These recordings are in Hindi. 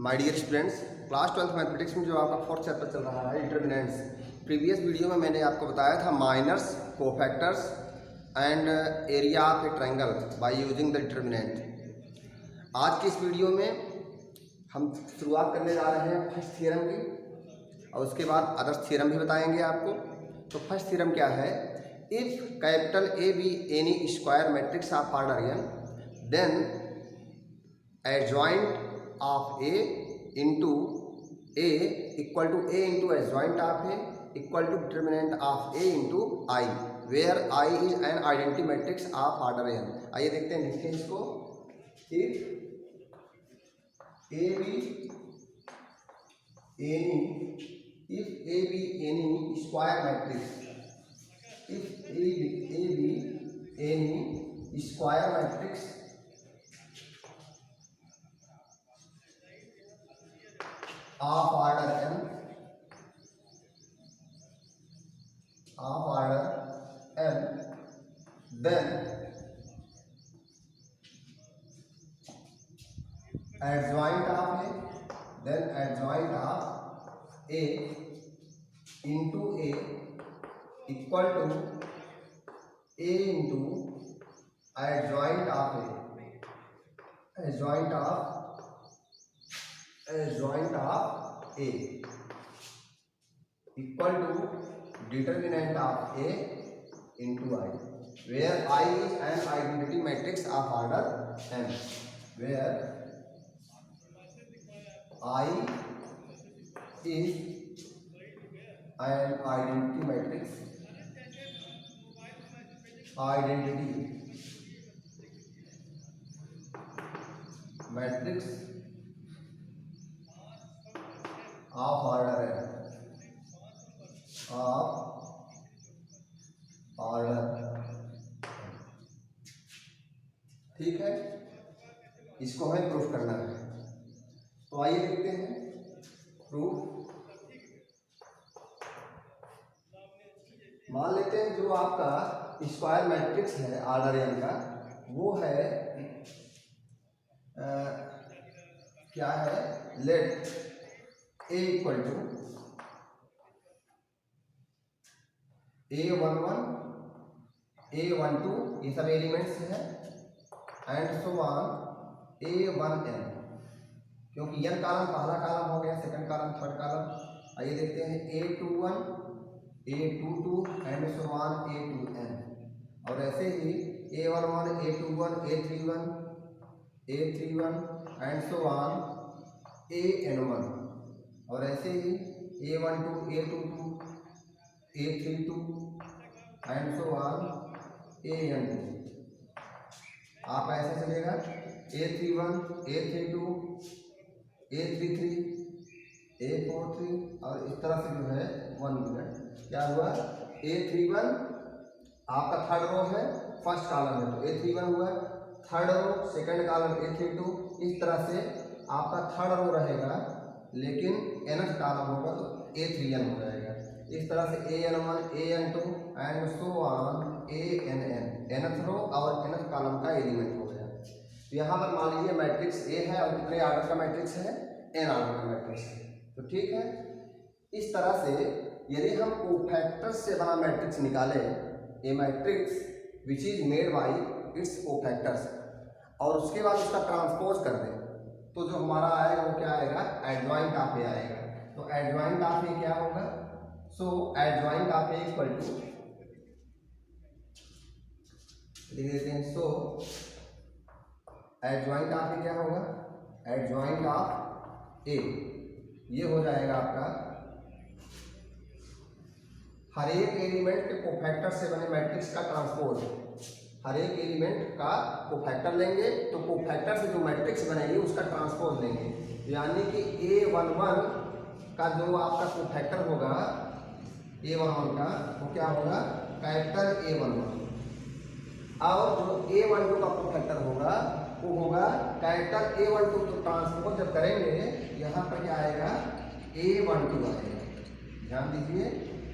My dear students, class 12th mathematics में जो आपका फोर्थ चैप्टर चल रहा है डिटरमिनेंट्स। प्रीवियस वीडियो में मैंने आपको बताया था minors, cofactors and area of a triangle by using the determinant. आज की इस वीडियो में हम शुरुआत करने जा रहे हैं फर्स्ट थ्योरम की और उसके बाद अदर्स थ्योरम भी बताएंगे आपको। तो फर्स्ट थ्योरम क्या है? If capital A be any square matrix of order n, then adjoint of A into A equal to A into adjoint of A equal to determinant of A into I, where I is an identity matrix of order n। आइए देखते हैं, लिखते हैं इसको। if A be any square matrix, if A be any square matrix of order n, then adjoint of A into A equal to A into adjoint of A equal to determinant of A into I, where I is an identity matrix of order n, where I is an identity matrix of order n, ठीक है। इसको हमें प्रूफ करना है, तो आइए देखते हैं प्रूफ। मान लेते हैं जो आपका स्क्वायर मैट्रिक्स है ऑर्डर n का, वो है क्या है? Late A equal to A11 A12, ये सब एलिमेंट्स हैं, एंड सो ऑन A1n, क्योंकि n कॉलम पहला कॉलम हो गया, सेकंड कॉलम, थर्ड कॉलम। आइए देखते हैं A21 A22 and so on A2n, और ऐसे ही A11 A21 A31 and so on AN1, और ऐसे ही A12 A22 A32 and so on AN2। आप ऐसे चलेगा A31 A32 A33 A43, और इस तरह से जो है 1 मिनट क्या हुआ? A31 आपका थर्ड रो है, फर्स्ट कॉलम है, तो A31 हुआ, third row second column A32, इस तरह से आपका थर्ड रो रहेगा, लेकिन nth कॉलम होगा तो A3n हो जाएगा। इस तरह से AN1 AN2 and so on ANn, nth रो और nth कॉलम का एलिमेंट हो गया। तो यहाँ पर मान लीजिए मैट्रिक्स A है और कितने ऑर्डर का मैट्रिक्स है? n ऑर्डर का मैट्रिक्स है, तो ठीक है। इस तरह से यदि हम कोफैक्टर्स से बना मैट्रिक्स निकालें, A matrix which is made by its cofactors, और उसके बाद उसका ट्रांसपोज कर दें, तो जो हमारा आएगा वो क्या आएगा? एडजॉइंट ऑफ ए आएगा। तो एडजॉइंट ऑफ ए क्या होगा? So adjoint of A equal to, लिख देते हैं, सो एडजॉइंट ऑफ ए क्या होगा? एडजॉइंट ऑफ ए ये हो जाएगा आपका हर एक एलिमेंट के कोफैक्टर से बने मैट्रिक्स का ट्रांसपोज। हर एक एलिमेंट का कोफैक्टर लेंगे तो कोफैक्टर से जो मैट्रिक्स बनेगी उसका ट्रांसपोज लेंगे, यानी कि A11 का जो आपका कोफैक्टर होगा A11 का, वो क्या होगा? कैपिटल A11, और जो A12 का कोफैक्टर होगा वो होगा कैपिटल A12। तो ट्रांसपोज जब करेंगे यहाँ पर क्या आएगा? A12 आएगा। ध्यान दीजिए,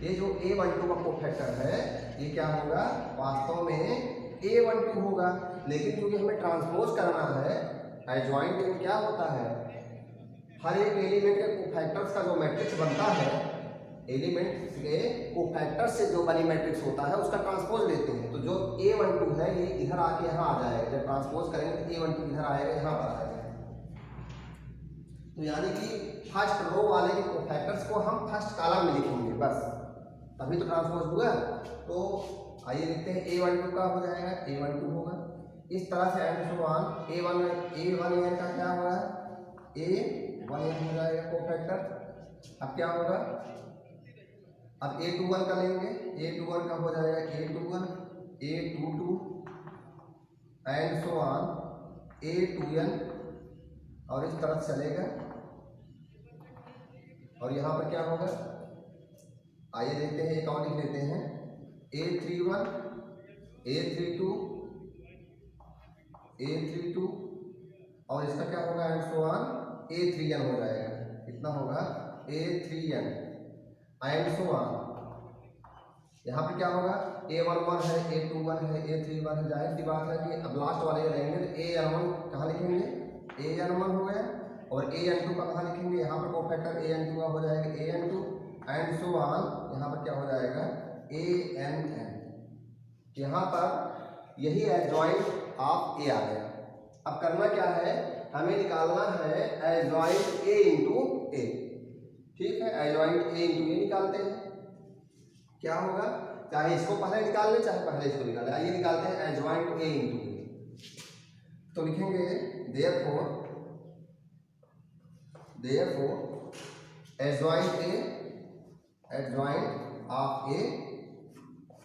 ये जो A12 का कोफैक्टर है ये क्या होगा? वास्तव में A12 होगा, लेकिन क्योंकि हमें ट्रांसपोज करना है, एडजॉइंट में क्या होता है? हर एक एलिमेंट के कोफैक्टर्स का जो मैट्रिक्स बनता है, एलिमेंट के कोफैक्टर्स से जो बनी मैट्रिक्स होता है उसका ट्रांसपोज लेते हैं। तो जो A12 है ये इधर आके यहाँ आ जाएगा, जब ट्रांसपोज करेंगे तो A12 इधर आएगा, यहाँ पर आएगा। तो यानी कि फर्स्ट रो वाले के कोफैक्टर्स को हम फर्स्ट कॉलम में लिखेंगे बस, तभी तो ट्रांसपोज हुआ। तो आइए लिखते हैं A12 का हो जाएगा, A12 होगा इस तरह से एंड सो ऑन। A1n का क्या होगा, A1n हो जाएगा कोफैक्टर। अब क्या होगा, अब A21 का लेंगे, A21 का हो जाएगा A21, A22 and so on A2n, और इस तरह चलेगा। और यहाँ पर क्या होगा, आइए देखते हैं, एक और लिख लेते हैं A31, A32, A32 और इसका क्या होगा एंड सो ऑन A3n हो जाएगा। कितना होगा A3n एंड सो ऑन। यहाँ पे क्या होगा, A11 है, A21 है, A31 है। जाहिर सी बात है कि अब लास्ट वाले रहेंगे तो A11 कहाँ लिखेंगे, AN1 हो गया, और AN2 का कहाँ लिखेंगे, यहाँ पर कोफैक्टर AN2 का हो जाएगा AN2 एंड सो ऑन। यहाँ पर क्या हो जाएगा ANN। यहाँ पर यही एडजॉइंट ऑफ A आ गया। अब करना क्या है, हमें निकालना है एडजॉइंट A इंटू A। ठीक है, एडजॉइंट A इंटू A निकालते हैं। क्या होगा, चाहे इसको पहले निकाल ले चाहे पहले इसको निकाले। आइए निकालते हैं एडजॉइंट A इंटू A। तो लिखेंगे therefore adjoint A, adjoint of A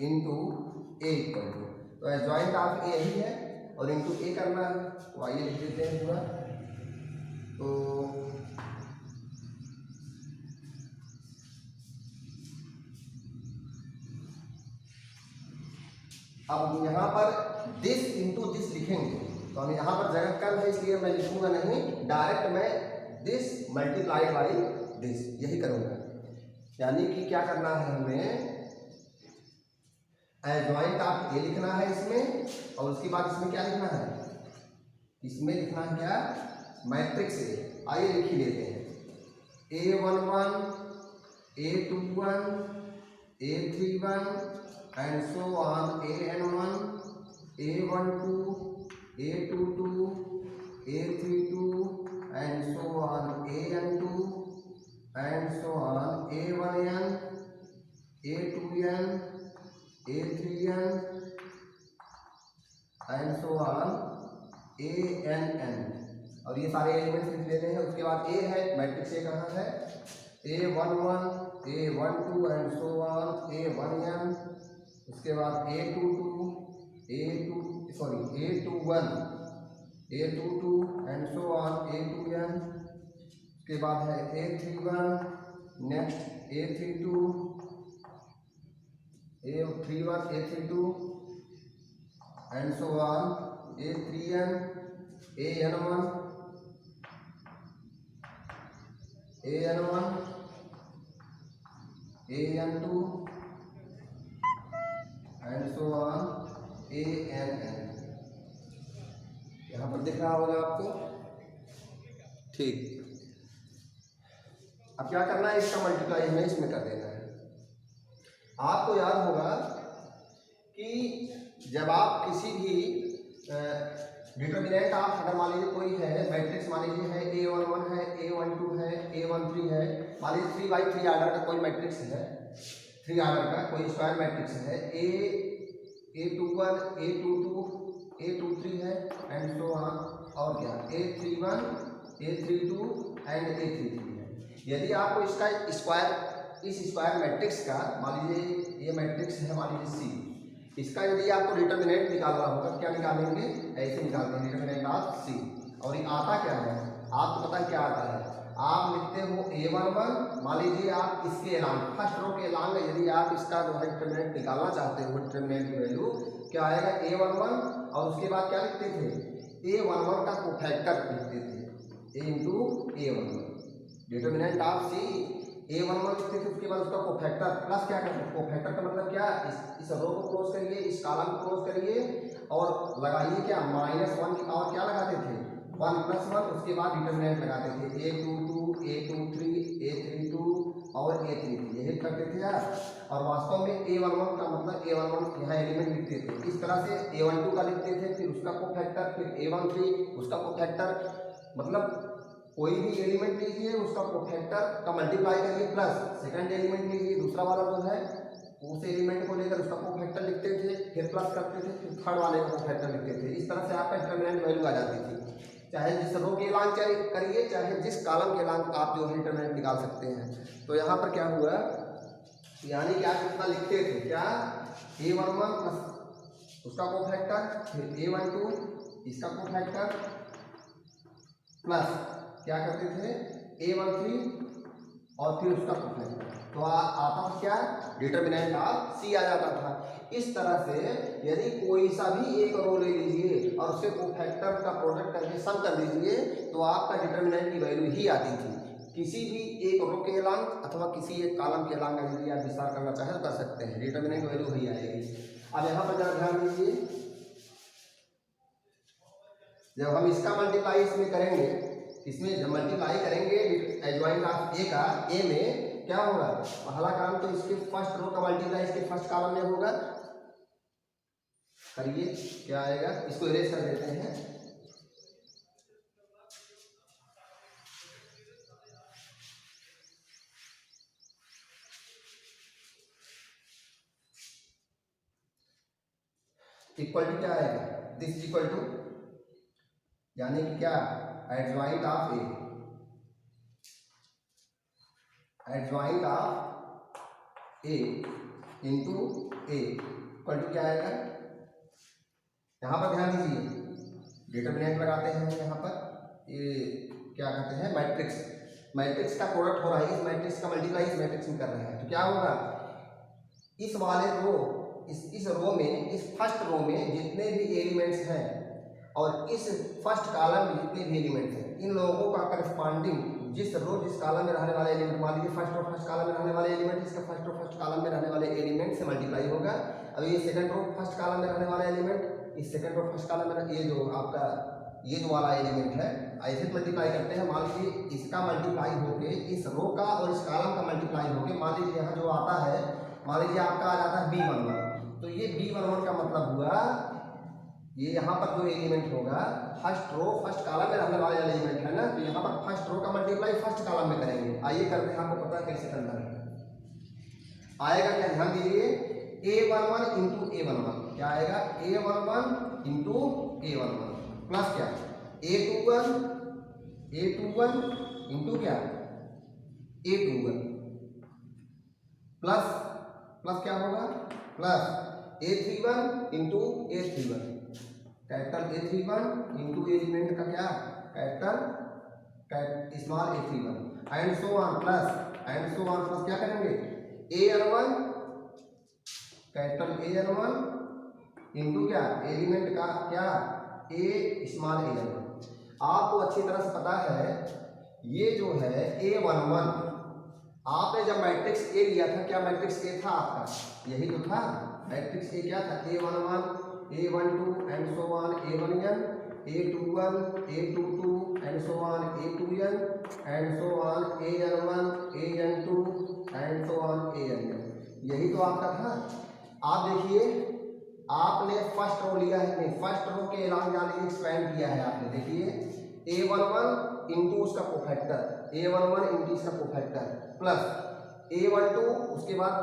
into A equal to, तो एडजॉइंट ऑफ A यही है और इंटू A करना है। तो आइए लिख देते हैं पूरा। तो अब यहाँ पर दिस इंटू दिस लिखेंगे, तो हम यहाँ पर जगह कम है इसलिए मैं लिखूंगा नहीं, डायरेक्ट मैं दिस मल्टीप्लाइड बाई दिस यही करूँगा। यानी कि क्या करना है, हमें एडजॉइंट ऑफ A लिखना है इसमें, और उसके बाद इसमें क्या लिखना है, इसमें लिखना है क्या, मैट्रिक्स A। आइए लिख ही लेते हैं A11, A21, A31 and so on AN1, A12, A22, A32 and so on AN2 and so on A1n, A2n, A3n and so on ANN। और ये सारे एलिमेंट्स लिख लेते हैं। उसके बाद A है, मैट्रिक्स A कहाँ है, A11, A12 and so on A1n। उसके बाद A22, A21 A22 and so on A2n। उसके बाद है A31, next A32, A31, A32 and so on A3n, AN1, AN1, AN2 and so on ANN। यहाँ पर दिख रहा होगा आपको, ठीक। अब क्या करना है, इसका मल्टीप्लाई हमें इसमें कर देना है। आपको याद होगा कि जब आप किसी भी डिटर्मिनेंट ऑफ, अगर मान लीजिए कोई है मैट्रिक्स, मान लीजिए है A11 है, A12 है, A13 है, मान लीजिए 3×3 आर्डर का कोई मैट्रिक्स है, 3 आर्डर का कोई स्क्वायर मैट्रिक्स है, A21, A22, A23 है एंड सो ऑन, और क्या A31, A32 एंड A33 है। यदि आपको इसका स्क्वायर, इस स्क्वायर मैट्रिक्स का, मान लीजिए ये मैट्रिक्स है, मान लीजिए C, इसका यदि आपको डिटर्मिनेंट निकालना होगा, क्या निकालेंगे, ऐसे निकालते हैं डिटर्मिनेंट ऑफ C। और ये आता क्या है, आपको पता है क्या आता है, आप लिखते हो A11, मान लीजिए आप इसके अलावा फर्स्ट रो के अलावा यदि आप इसका जो है डिटर्मिनेंट निकालना चाहते हो, डिटर्मिनेंट की वैल्यू क्या आएगा A11, और उसके बाद क्या लिखते थे, A11 का कोफैक्टर लिखते थे, A into A11, determinant of C A11 लिखते थे। उसके बाद उसका कोफैक्टर प्लस क्या करते हैं, कोफैक्टर का मतलब क्या, इस रो को क्लोज करिए, इस कॉलम को क्लोज करिए और लगाइए क्या, -1 की पावर क्या लगाते थे, 1+1 उसके बाद डिटर्मिनेंट लगाते थे A22 A23 A32 और A33 यही करते थे यार। और वास्तव में A11 का मतलब A11 यहाँ एलिमेंट लिखते थे इस तरह से, A12 का लिखते थे, फिर उसका कोफैक्टर, फिर A13 उसका कोफैक्टर, मतलब कोई भी एलिमेंट लीजिए उसका कोफैक्टर का मल्टीप्लाई करिए प्लस सेकंड एलिमेंट लीजिए दूसरा वाला जो है उस एलिमेंट को लेकर उसका कोफैक्टर लिखते थे, फिर प्लस करते थे, फिर थर्ड वाले का कोफैक्टर लिखते थे। इस तरह से आपका डिटर्मिनेंट वैल्यू आ जाती थी। चाहे जिस रो के एलान करिए चाहे जिस कॉलम के एलान आप जो है डिटर्मिनेंट निकाल सकते हैं। तो यहाँ पर क्या हुआ, यानी कि आप कितना लिखते थे, क्या A11 प्लस उसका कोफैक्टर, फिर A12 इसका कोफैक्टर प्लस क्या करते थे A13 और फिर उसका कोफैक्टर, तो आता था क्या डिटर्मिनेंट ऑफ C आ जाता था। इस तरह से यदि कोई सा भी एक रो ले लीजिए और उसके कोफैक्टर का प्रोडक्ट करके सम कर दीजिए तो आपका डिटर्मिनेंट की वैल्यू ही आती थी। किसी भी एक रो के एलांग अथवा किसी एक कॉलम के एलांग का यदि आप विस्तार करना चाहें तो कर सकते हैं, डिटर्मिनेंट वैल्यू ही आएगी। अब यहाँ पर जरा ध्यान दीजिए, जब हम इसका मल्टीप्लाई इसमें करेंगे, इसमें जब मल्टीप्लाई करेंगे एडजॉइंट ऑफ ए का ए में क्या होगा, पहला काम तो इसके फर्स्ट रो का मल्टीप्लाई इसके फर्स्ट कॉलम में होगा, करिए क्या आएगा, इसको इरेज कर देते हैं। इक्वल टू क्या आएगा, दिस इक्वल टू, यानी कि क्या adjoint of A, adjoint of A into A equal to क्या आएगा। यहाँ पर ध्यान दीजिए डिटर्मिनेंट लगाते हैं, यहाँ पर ये क्या कहते हैं मैट्रिक्स, मैट्रिक्स का प्रोडक्ट हो रहा है, इस मैट्रिक्स का मल्टीप्लाई इस मैट्रिक्स में कर रहे हैं, तो क्या होगा इस वाले रो इस रो में, इस फर्स्ट रो में जितने भी एलिमेंट्स हैं और इस फर्स्ट कॉलम में जितने भी एलिमेंट्स हैं, इन लोगों का करस्पॉन्डिंग जिस रो जिस कॉलम में रहने वाले एलिमेंट, मान लीजिए फर्स्ट और फर्स्ट कॉलम में रहने वाले एलिमेंट, इसका फर्स्ट और फर्स्ट कॉलम में रहने वाले एलिमेंट से मल्टीप्लाई होगा। अब ये सेकंड रो फर्स्ट कॉलम में रहने वाले एलिमेंट, इस सेकंड रो फर्स्ट कॉलम में ये जो आपका ये जो वाला एलिमेंट है ऐसे मल्टीप्लाई करते हैं। मान लीजिए इसका मल्टीप्लाई होके इस रो का और इस कॉलम का मल्टीप्लाई होके, मान लीजिए यहाँ जो आता है, मान लीजिए आपका आ जाता है B11, तो ये B11 का मतलब हुआ ये यहाँ पर जो एलिमेंट होगा फर्स्ट रो फर्स्ट कॉलम में रहने वाले एलिमेंट है ना, तो यहाँ पर फर्स्ट रो का मल्टीप्लाई फर्स्ट कॉलम में करेंगे। आइए करते हैं, आपको पता है कैसे करना है, आएगा क्या, ध्यान दीजिए A11 इंटू A11 क्या आएगा, A11 इंटू A11 प्लस क्या A21 इंटू क्या A21 प्लस प्लस क्या होगा plus A31 into A31, capital A31 into element का क्या capital small A31 and so on plus क्या करेंगे AN1 कैपिटल AN1 इंटू क्या एलिमेंट का क्या A स्मॉल A1। आपको अच्छी तरह से पता है ये जो है A11, आपने जब मैट्रिक्स ए लिया था, क्या मैट्रिक्स ए था आपका, यही तो था मैट्रिक्स ए, क्या था A11 A12 and so on A1n A21 A22 and so on A2n and so on AN1 AN2 and so on AN, यही तो आपका था। आप देखिए आपने फर्स्ट रो लिया है, नहीं फर्स्ट रो के एलान जाने एक्सपेंड किया है आपने, देखिए A11 इंटू उसका कोफैक्टर, A11 इंटू इसका कोफैक्टर प्लस A12 उसके बाद,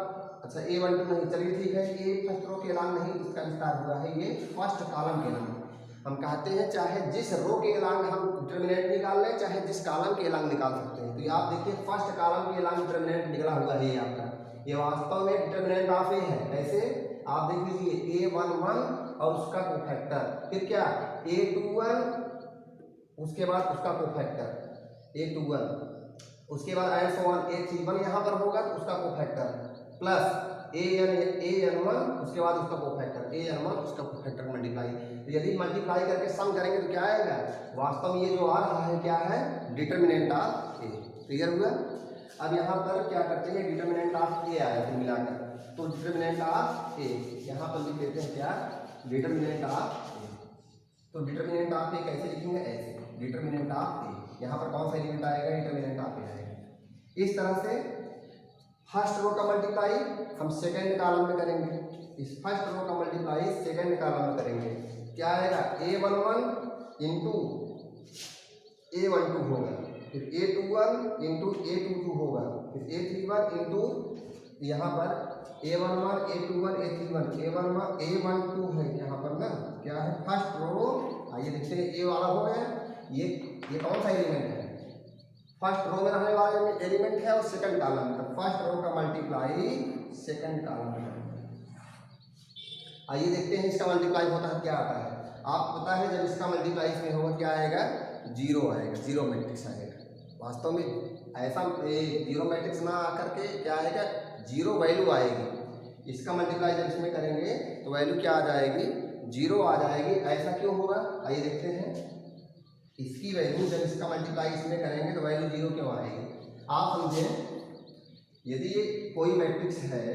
अच्छा A12 नहीं, चलिए ठीक है, ये फर्स्ट रो के एलान नहीं, इसका विस्तार हुआ है, ये फर्स्ट कॉलम के एलान। हम कहते हैं चाहे जिस रो के एलान हम डिटर्मिनेंट निकाल लें चाहे जिस कॉलम के एलान निकाल सकते हैं। तो ये आप देखिए फर्स्ट कॉलम के एलान डिटर्मिनेंट निकला हुआ है, ये आपका ये वास्तव में डिटर्मिनेंट ऑफ ए है। कैसे आप देख लीजिए A11 और उसका कोफैक्टर, फिर क्या A21 उसके बाद उसका कोफैक्टर A21, उसके बाद एंड सो ऑन A31 यहाँ पर होगा तो उसका कोफैक्टर प्लस AN1 उसके बाद उसका कोफैक्टर AN1 उसका कोफैक्टर मल्टीप्लाई। तो यदि मल्टीप्लाई करके सम करेंगे तो क्या आएगा, वास्तव में ये जो आ रहा है क्या है डिटर्मिनेंट ऑफ ए। क्लियर हुआ। अब यहाँ पर क्या करते हैं डिटर्मिनेंट ऑफ ए आया फिर मिलाकर, तो डिटर्मिनेंट ऑफ ए यहाँ पर लिख लेते हैं क्या डिटर्मिनेंट ऑफ ए। तो डिटर्मिनेंट ऑफ ए कैसे लिखेंगे, ऐसे डिटर्मिनेंट ऑफ ए। यहाँ पर कौन सा एलिमेंट आएगा, डिटर्मिनेंट ऑफ ए आएगा। इस तरह से फर्स्ट रो का मल्टीप्लाई हम सेकंड कॉलम में करेंगे, इस फर्स्ट रो का मल्टीप्लाई सेकंड कॉलम में करेंगे। क्या आएगा, A11 इंटू A12 होगा, फिर A21 इंटू A22 होगा, फिर A31 इंटू यहाँ पर A11 A21 A31 A12 है यहाँ पर ना, क्या है फर्स्ट रो। आइए देखते हैं, ए वाला हो गया, ये कौन सा एलिमेंट है, फर्स्ट रो में रहने वाला एलिमेंट है और सेकंड कॉलम में, तो फर्स्ट रो का मल्टीप्लाई सेकंड कॉलम में करेंगे। आइए देखते हैं इसका मल्टीप्लाई होता है क्या आता है। आप पता है जब इसका मल्टीप्लाई इसमें होगा क्या आएगा, जीरो आएगा, जीरो मैट्रिक्स आएगा। वास्तव में ऐसा जीरो मैट्रिक्स ना आकर के क्या आएगा, जीरो वैल्यू आएगी। इसका मल्टीप्लाई जब इसमें करेंगे तो वैल्यू क्या आ जाएगी, जीरो आ जाएगी। ऐसा क्यों होगा, आइए देखते हैं। इसकी वैल्यू जब इसका मल्टीप्लाई इसमें करेंगे तो वैल्यू जीरो क्यों आएगी। आप समझें, यदि ये कोई मैट्रिक्स है,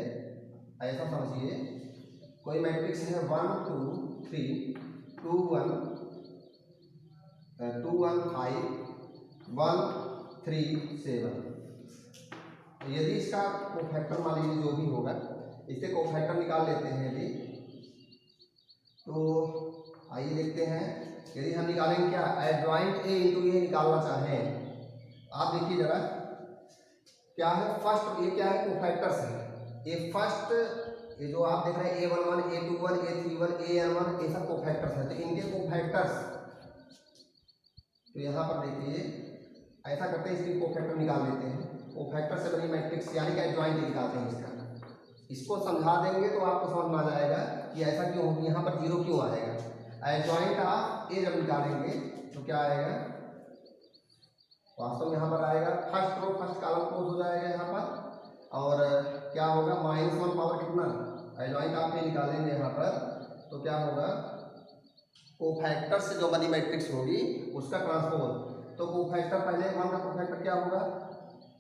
ऐसा समझिए कोई मैट्रिक्स है 1 2 3 2 1 2 1 5 1 3 7। यदि इसका कोफैक्टर मान लीजिए जो भी होगा, इससे कोफैक्टर निकाल लेते हैं यदि, तो आइए देखते हैं। यदि हम निकालेंगे क्या, एडजॉइंट ए इंटू ए निकालना चाहें, आप देखिए जरा क्या है, फर्स्ट ये क्या है, कोफैक्टर्स है। ये फर्स्ट ये जो आप देख रहे हैं A11 A21 A31 AN1 ये सब कोफैक्टर्स है, तो इनके कोफैक्टर्स, तो यहाँ पर देखिए ऐसा करते हैं, इसकी कोफैक्टर निकाल लेते हैं। कोफैक्टर से बनी मैट्रिक्स यानी कि एडजॉइंट निकालते हैं इसका। इसको समझा देंगे तो आपको समझ में आ जाएगा कि ऐसा क्यों होगी, यहाँ पर जीरो क्यों आएगा। एडजॉइंट ऑफ ए जब निकालेंगे तो क्या आएगा, वास्तव में यहाँ पर आएगा first row first column close हो जाएगा यहाँ पर, और क्या होगा -1 पावर कितना, एडजॉइंट ऑफ ए निकालेंगे यहाँ पर तो क्या होगा, कोफैक्टर से जो बनी मैट्रिक्स होगी उसका ट्रांसपोज। तो कोफैक्टर पहले 1 का कोफैक्टर क्या होगा,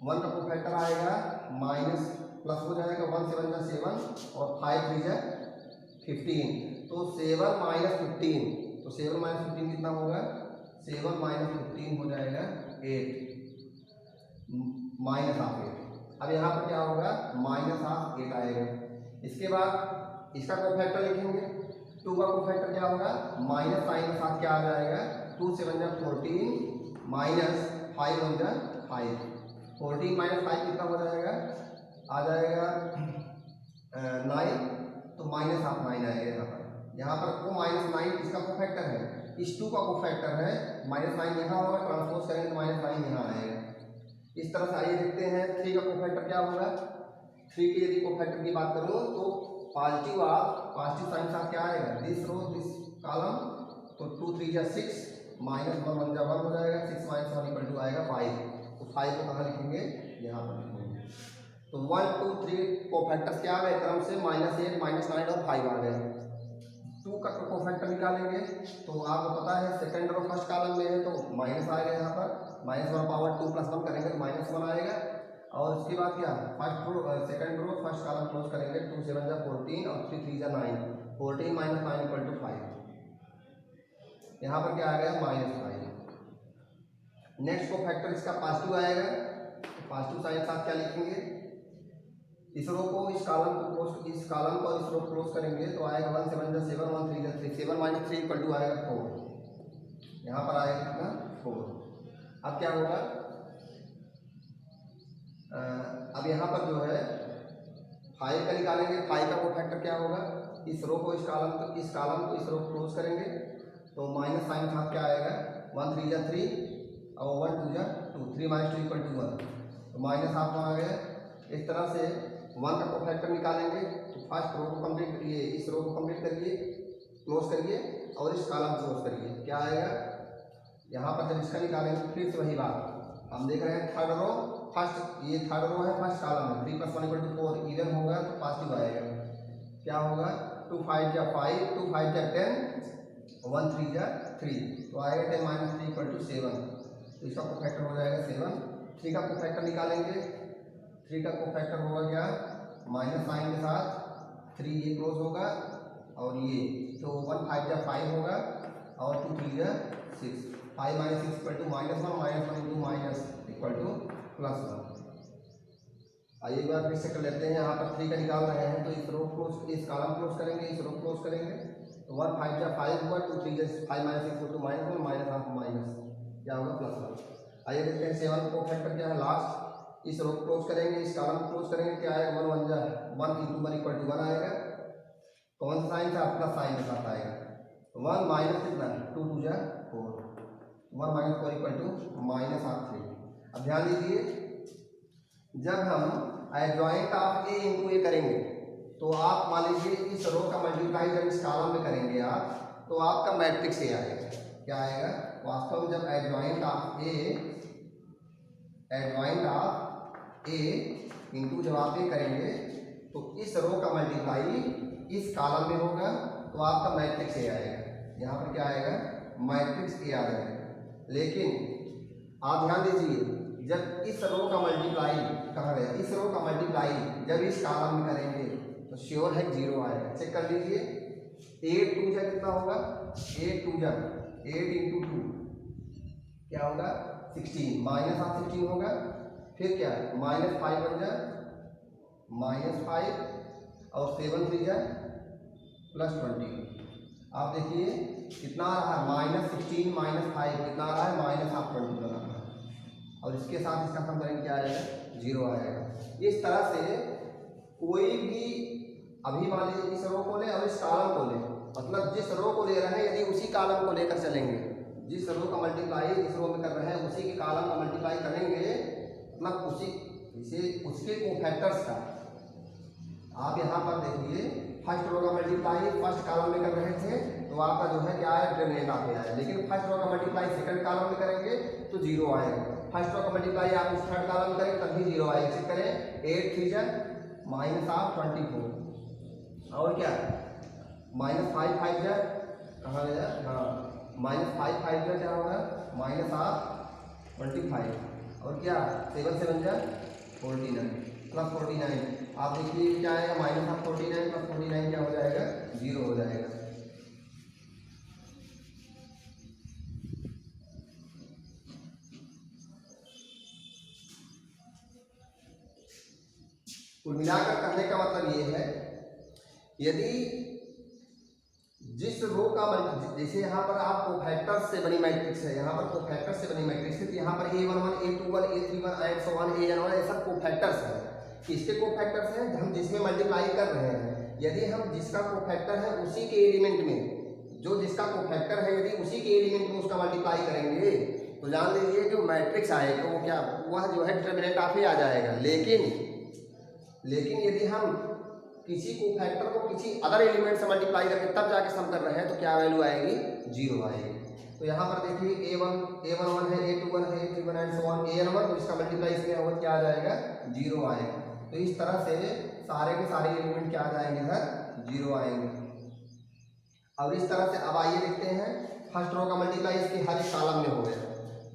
1 का कोफैक्टर आएगा माइनस प्लस हो जाएगा, 1 7 जा 7 और 5 3 जा 15, तो 7 माइनस 15, तो 7 माइनस 15 कितना होगा, 7 माइनस 15 हो जाएगा 8 माइनस ऑफ 8। अब यहाँ पर क्या होगा, माइनस ऑफ 8 आएगा। इसके बाद इसका कोफैक्टर लिखेंगे, 2 का कोफैक्टर क्या होगा, माइनस साइन के साथ क्या आ जाएगा, 2 7 जा 14 माइनस 5 1 जा 5, 14 माइनस 5 कितना हो जाएगा, आ जाएगा 9, तो माइनस ऑफ 9 आएगा यहाँ पर। यहाँ पर वो -9 इसका कोफैक्टर है, इस 2 का कोफैक्टर है, -9 यहाँ होगा, ट्रांसपोज करेंगे तो -9 यहाँ आएगा। इस तरह से आइए देखते हैं 3 का कोफैक्टर क्या होगा। 3 के यदि कोफैक्टर की बात करूँ तो पॉजिटिव साइन साथ क्या आएगा, दिस रो दिस कॉलम, तो 2 3 जा 6 -1 1 जा 1 हो जाएगा, 6 माइनस 1 इक्वल टू आएगा 5। तो 5 को कहाँ लिखेंगे, यहाँ पर लिखेंगे। तो 1 2 3 कोफैक्टर्स क्या आ गए क्रम से, -8 -9 और 5 आ गए। 2 का कोफैक्टर निकालेंगे तो आपको पता है सेकंड रो फर्स्ट कॉलम में है तो माइनस आएगा, यहाँ पर -1 पावर 2 + 1 करेंगे तो -1 आएगा। और उसके बाद क्या, first row second row first column close करेंगे, 2 7 जा 14 और 3 3 जा 9, 14 माइनस 9 इक्वल टू 5। यहाँ पर क्या आ गया, -5। नेक्स्ट कोफैक्टर इसका पॉजिटिव आएगा, तो पॉजिटिव साइन साथ क्या लिखेंगे, इस रो को इस कॉलम को क्लोज, इस कॉलम को इस रो को क्लोज करेंगे तो आएगा 1 7 जा 7 1 3 जा 3, 7 माइनस 3 इक्वल टू आएगा 4। यहाँ पर आएगा कितना, 4। अब क्या होगा, अब यहाँ पर जो है 5 का निकालेंगे, 5 का कोफैक्टर क्या होगा, इस रो को इस कॉलम को इस रो को क्लोज करेंगे तो माइनस साइन साथ क्या आएगा, 1 3 जा 3 और 1 2 जा 2, 3 माइनस 2 इक्वल टू 1, तो माइनस हाफ में आ गया। इस तरह से 1 का कोफैक्टर निकालेंगे तो फर्स्ट रो को कंप्लीट करिए, इस रो को कंप्लीट करिए, क्लोज करिए और इस कॉलम को क्लोज करिए, क्या आएगा। यहाँ पर जब इसका निकालेंगे फिर से वही बात, हम देख रहे हैं थर्ड रो फर्स्ट, ये थर्ड रो है फर्स्ट कॉलम है, 3 + 1 = 4 इवन होगा तो पॉजिटिव आएगा। क्या होगा, 2 5 जा 5 2 5 जा 10 1 3 जा 3, तो आएगा 10 माइनस 3 इक्वल टू 7, तो इसका कोफैक्टर हो जाएगा 7। 3 का कोफैक्टर निकालेंगे, 3 का कोफैक्टर होगा क्या, माइनस साइन के साथ 3 ये क्लोज होगा और ये, तो 1 5 जा 5 होगा और 2 3 जा 6, five minus six equal to -1, -1 into minus equal to +1। आइए एक बार फिर से कर लेते हैं। यहाँ पर 3 का निकाल रहे हैं तो इस रो क्लोज, इस कॉलम क्लोज करेंगे, इस रो क्लोज करेंगे। तो 1 5 जा 5 हुआ, 2 3 जा 5 माइनस इक्वल टू -1 -1 माइनस क्या होगा +1। आइए देखते हैं 7 को फैक्टर क्या है लास्ट। इस रो क्लोज करेंगे, इस कॉलम क्लोज करेंगे, क्या आएगा 1 1 जा 1 इंटू 1 इक्वल टू 1 आएगा। कौन सा साइन था? अपना साइन के साथ आएगा। 1 माइनस कितना 2 2 जा 4, 1 माइनस 4 इक्वल टू -3। अब ध्यान दीजिए, जब हम एडजॉइंट ऑफ ए इंटू ए करेंगे तो आप मान लीजिए इस रो का मल्टीप्लाई जब इस कॉलम में करेंगे आप, तो आपका मैट्रिक्स ए आएगा। क्या आएगा? वास्तव में जब एडजॉइंट ऑफ ए इंटू जब आप ए करेंगे तो इस रो का मल्टीप्लाई इस कॉलम में होगा, तो आपका मैट्रिक्स ए आएगा। यहाँ पर क्या आएगा? मैट्रिक्स ए आ जाएगा। लेकिन आप ध्यान दीजिए, जब इस रो का मल्टीप्लाई कहाँ गया, इस रो का मल्टीप्लाई जब इस कॉलम में करेंगे तो श्योर है 0 आएगा। चेक कर लीजिए, 8 2 जा कितना होगा? 8 2 जा 8 इंटू 2 क्या होगा? 16, -16 होगा। फिर क्या है? -5 बन जा -5 और 7 3 जा +20। आप देखिए कितना आ रहा है? -16 -5 कितना आ रहा है? -20 बना रहा है। और इसके साथ इसका सम करेंगे क्या आएगा? 0 आएगा। इस तरह से कोई भी, अभी मान लीजिए इस रो को ले और इस कॉलम को ले, मतलब जिस रो को ले रहे हैं यदि उसी कॉलम को लेकर चलेंगे, जिस रो का मल्टीप्लाई इस रो में कर रहे हैं उसी के कॉलम का मल्टीप्लाई करेंगे, मतलब उसी इसे उसके कोफैक्टर्स का। आप यहाँ पर देखिए, फर्स्ट रो का मल्टीप्लाई फर्स्ट कॉलम में कर रहे थे तो आपका जो है क्या है? डिटरमिनेंट ऑफ ए आया। लेकिन फर्स्ट रो का मल्टीप्लाई सेकंड कॉलम में करेंगे तो 0 आएगा। फर्स्ट रो का मल्टीप्लाई आप इस थर्ड कॉलम में करेंगे तभी 0 आएगा। चेक करें, 8 3 जा -24 और क्या -5 5 जा कहाँ गया? हाँ, -5 5 जा क्या होगा? -25 और क्या 7 7 जा 49 +49। आप देखिए क्या आएगा? -49 + 49 क्या हो जाएगा? 0 हो जाएगा। कुल मिलाकर कहने का मतलब ये है, यदि जिस रो का जैसे यहाँ पर आप कोफैक्टर्स से बनी मैट्रिक्स है, यहाँ पर कोफैक्टर्स से बनी मैट्रिक्स है, तो यहाँ पर A11 A21 A31 and so on AN1 ये सब कोफैक्टर्स हैं। किसके कोफैक्टर्स हैं? हम जिसमें मल्टीप्लाई कर रहे हैं। यदि हम जिसका कोफैक्टर है उसी के एलिमेंट में, जो जिसका कोफैक्टर है यदि उसी के एलिमेंट में उसका मल्टीप्लाई करेंगे तो जान लीजिए जो मैट्रिक्स आएगा वो क्या, वह जो है डिटरमिनेंट ऑफ ए आ जाएगा। लेकिन यदि हम किसी को फैक्टर को किसी अदर एलिमेंट से मल्टीप्लाई करके तब जाके सम कर रहे हैं तो क्या वैल्यू आएगी? 0 आएगी। तो यहाँ पर देखिए A11 है, A21 है, A31 and so on AN1, तो इसका मल्टीप्लाई इसमें होगा क्या आ जाएगा? 0 आएगा। तो इस तरह से सारे के सारे एलिमेंट क्या आ जाएंगे? इधर 0 आएंगे। अब इस तरह से अब आइए देखते हैं, फर्स्ट रो का मल्टीप्लाई इसके हर एक कॉलम में हो गया।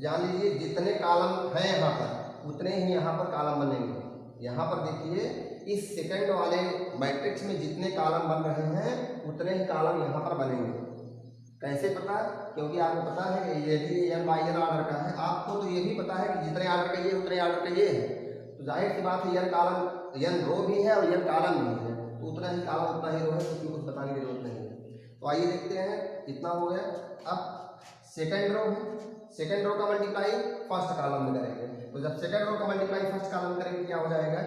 जान लीजिए जितने कॉलम हैं यहाँ पर उतने ही यहाँ पर कॉलम बनेंगे। यहाँ पर देखिए इस सेकंड वाले मैट्रिक्स में जितने कॉलम बन रहे हैं उतने ही कॉलम यहाँ पर बनेंगे। कैसे पता? क्योंकि आपको पता है कि यदि n बाई n ऑर्डर का है, आपको तो ये भी पता है कि जितने ऑर्डर का ये उतने ऑर्डर का ये है, तो जाहिर सी बात है n कॉलम n रो भी है और n कॉलम भी है, तो उतना ही कॉलम उतना ही रो है, उसमें कुछ बताने की जरूरत नहीं है। तो आइए देखते हैं, इतना हो गया। अब सेकंड रो है, सेकंड रो का मल्टीप्लाई फर्स्ट कॉलम में करेंगे, तो जब सेकंड रो का मल्टीप्लाई फर्स्ट कॉलम में करेंगे क्या हो जाएगा?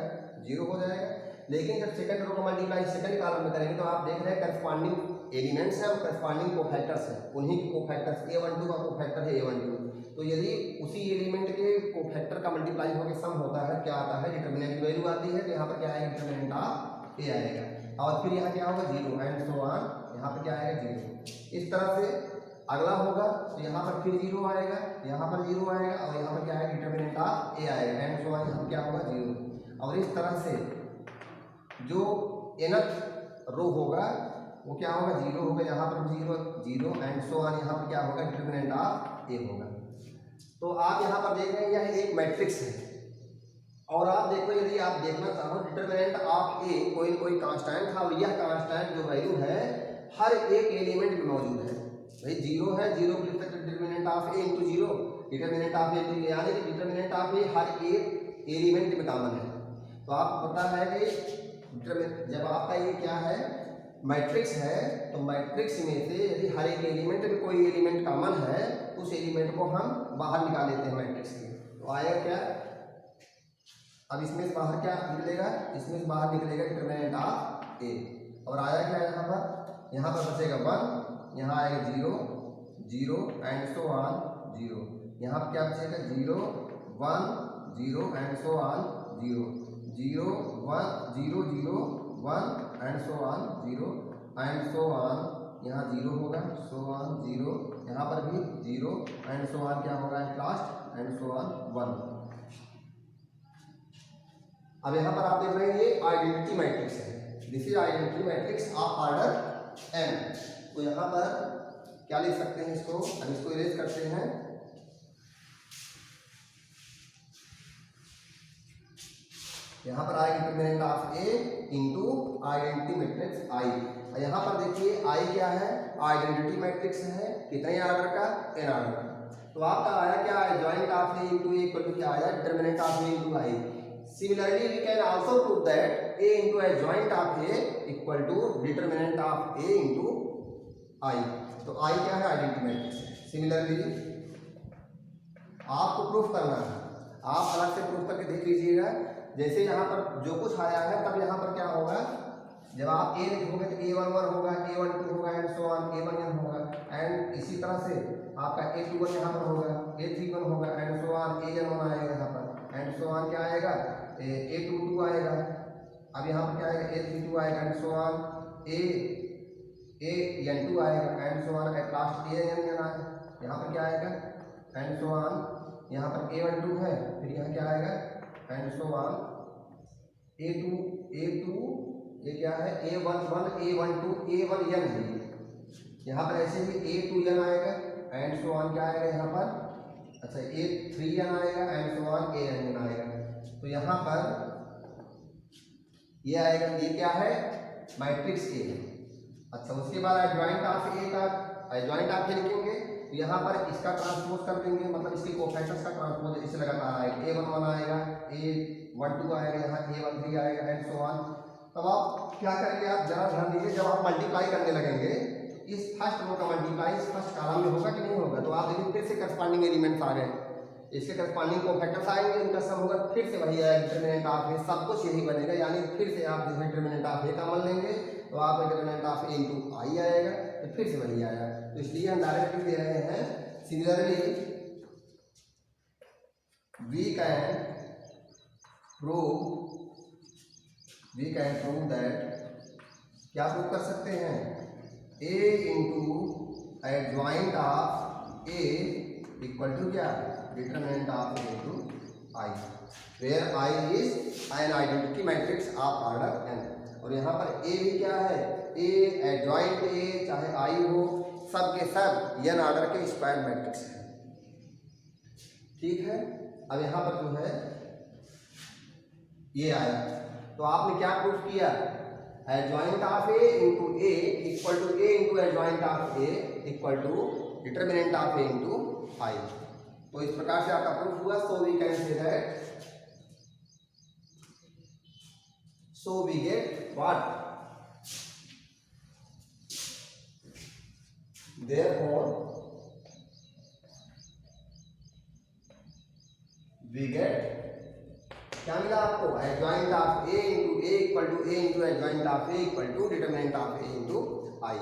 0 हो जाएगा। लेकिन जब सेकंड रो का मल्टीप्लाई सेकंड कॉलम में करेंगे तो आप देख रहे हैं करस्पॉन्डिंग एलिमेंट्स हैं और करस्पॉन्डिंग कोफैक्टर्स हैं, उन्हीं के कोफैक्टर्स A12 का कोफैक्टर है A12। तो यदि उसी एलिमेंट के कोफैक्टर का मल्टीप्लाई होकर सम होता है, क्या आता है? डिटरमिनेंट की वैल्यू आती है। तो यहाँ पर क्या आएगा? डिटरमिनेंट ऑफ ए आएगा। और फिर यहाँ क्या होगा? 0 एंड सो ऑन, यहाँ पर क्या आएगा? 0। इस तरह से अगला होगा तो यहाँ पर फिर 0 आएगा, यहाँ पर 0 आएगा और यहाँ पर क्या आएगा? डिटरमिनेंट ऑफ ए आएगा एंड सो ऑन, यहाँ क्या होगा? 0। और इस तरह से जो nth रो होगा वो क्या होगा? 0 होगा, यहाँ पर 0 0 एंड सो ऑन, यहाँ पर क्या होगा? डिटरमिनेंट ऑफ ए होगा। तो आप यहाँ पर देख रहे हैं यह एक मैट्रिक्स है और आप देखो, यदि आप देखना चाहो डिटरमिनेंट ऑफ ए कोई कांस्टेंट था और यह कांस्टेंट जो वैल्यू है हर एक एलिमेंट में मौजूद है। भाई जीरो है, जीरो को लिख सकते determinant of A into zero, determinant of A into, यानी कि डिटरमिनेंट ऑफ ए हर एक एलिमेंट में कॉमन है। तो आप पता है कि जब आपका ये क्या है मैट्रिक्स है, तो मैट्रिक्स में से यदि हर एक एलिमेंट में कोई एलिमेंट कॉमन है, उस एलिमेंट को हम बाहर निकाल लेते हैं मैट्रिक्स के। तो आएगा क्या, अब इसमें से बाहर क्या निकलेगा, इसमें से बाहर निकलेगा डिटरमिनेंट ऑफ ए, और आया क्या यहाँ पर बचेगा 1, यहाँ आएगा 0 0 एंड सो ऑन 0, यहाँ पर क्या बचेगा 0 1 0 and so on 0 0 1 0 0 1 and so on 0 and so on, यहाँ 0 होगा, सो ऑन 0, यहाँ पर भी 0 एंड सो ऑन क्या होगा at last and so on 1। अब यहाँ पर आप देख रहे हैं ये आइडेंटिटी मैट्रिक्स है, this is identity matrix of order n। तो यहाँ पर क्या लिख सकते हैं इसको, अब इसको इरेज करते हैं। यहाँ पर आएगा determinant of A into identity matrix I, और यहाँ पर देखिए आई क्या है, आइडेंटिटी मैट्रिक्स है, कितने ऑर्डर का, n ऑर्डर का। तो आपका आया क्या है, joint of A into A equal to क्या आया, determinant of A into I. Similarly, we can also prove that a into adjoint of a equal to determinant of a into I। तो I क्या है, आइडेंटिटी मैट्रिक्स है। सिमिलरली आपको प्रूफ करना है, आप अलग से प्रूफ करके देख लीजिएगा। जैसे यहाँ पर जो कुछ आया है, तब यहाँ पर क्या होगा, जब आप a लिखोगे तो a11 होगा, a12 होगा एंड सो ऑन, a1n होगा, एंड इसी तरह से आपका a21 यहाँ पर होगा, a31 होगा एंड सो ऑन, an1 आएगा यहाँ पर एंड सो ऑन, क्या आएगा a22 आएगा। अब यहाँ पर क्या आएगा, a32 आएगा एंड सो ऑन, an2 आएगा and so on, at last an आएगा। यहाँ पर क्या आएगा एंड सो ऑन, यहाँ पर a12 है, फिर यहाँ क्या आएगा एंड सो ऑन, a2 ये क्या है, a11 a12 a1n है। यहाँ पर ऐसे ही a2n आएगा एंड सो ऑन, क्या आएगा यहाँ पर, अच्छा a3n आएगा एंड सो ऑन, an आएगा। तो यहाँ पर ये आएगा, ये क्या है, मैट्रिक्स ए है। अच्छा उसके बाद एडजॉइंट ऑफ ए का, एडजॉइंट ऑफ ए लिखेंगे तो यहाँ पर इसका ट्रांसपोज कर देंगे, मतलब इसके कोफैक्टर्स का ट्रांसपोज इससे लगातार आएगा, a11 आएगा, a12 आएगा, यहाँ a13 आएगा एंड सो ऑन। तब आप क्या करेंगे, आप जरा ध्यान दीजिए, जब आप मल्टीप्लाई करने लगेंगे इस फर्स्ट रो का मल्टीप्लाई इस फर्स्ट कॉलम में होगा कि नहीं होगा, तो आप देखिए फिर से करस्पॉन्डिंग एलिमेंट्स आ गए, इसके करस्पॉन्डिंग कोफैक्टर्स आएंगे, उनका सम होगा, फिर से वही आएगा डिटरमिनेंट ऑफ ए, सब कुछ यही बनेगा। यानी फिर से आप जो है डिटरमिनेंट ऑफ ए कॉमन लेंगे तो आप डिटरमिनेंट ऑफ ए इंटू आई आएगा, तो फिर से वही आएगा। तो इसलिए हम डायरेक्ट दे रहे हैं। Similarly we can prove that, क्या प्रूव कर सकते हैं, a into adjoint of a equal to क्या, determinant of a into I, where i is an identity matrix of order n। और यहाँ पर a भी क्या है, a एडजॉइंट a चाहे i हो, सब के सब n ऑर्डर के स्क्वायर मैट्रिक्स है, ठीक है। अब यहाँ पर जो है ये आया, तो आपने क्या प्रूफ किया, adjoint of A into A equal to A into adjoint of A equal to determinant of A into I. तो इस प्रकार से आपका प्रूफ हुआ। So we can say that, so we get what, therefore we get, क्या मिला आपको, adjoint of A into A equal to A into adjoint of A equal to determinant of A into I.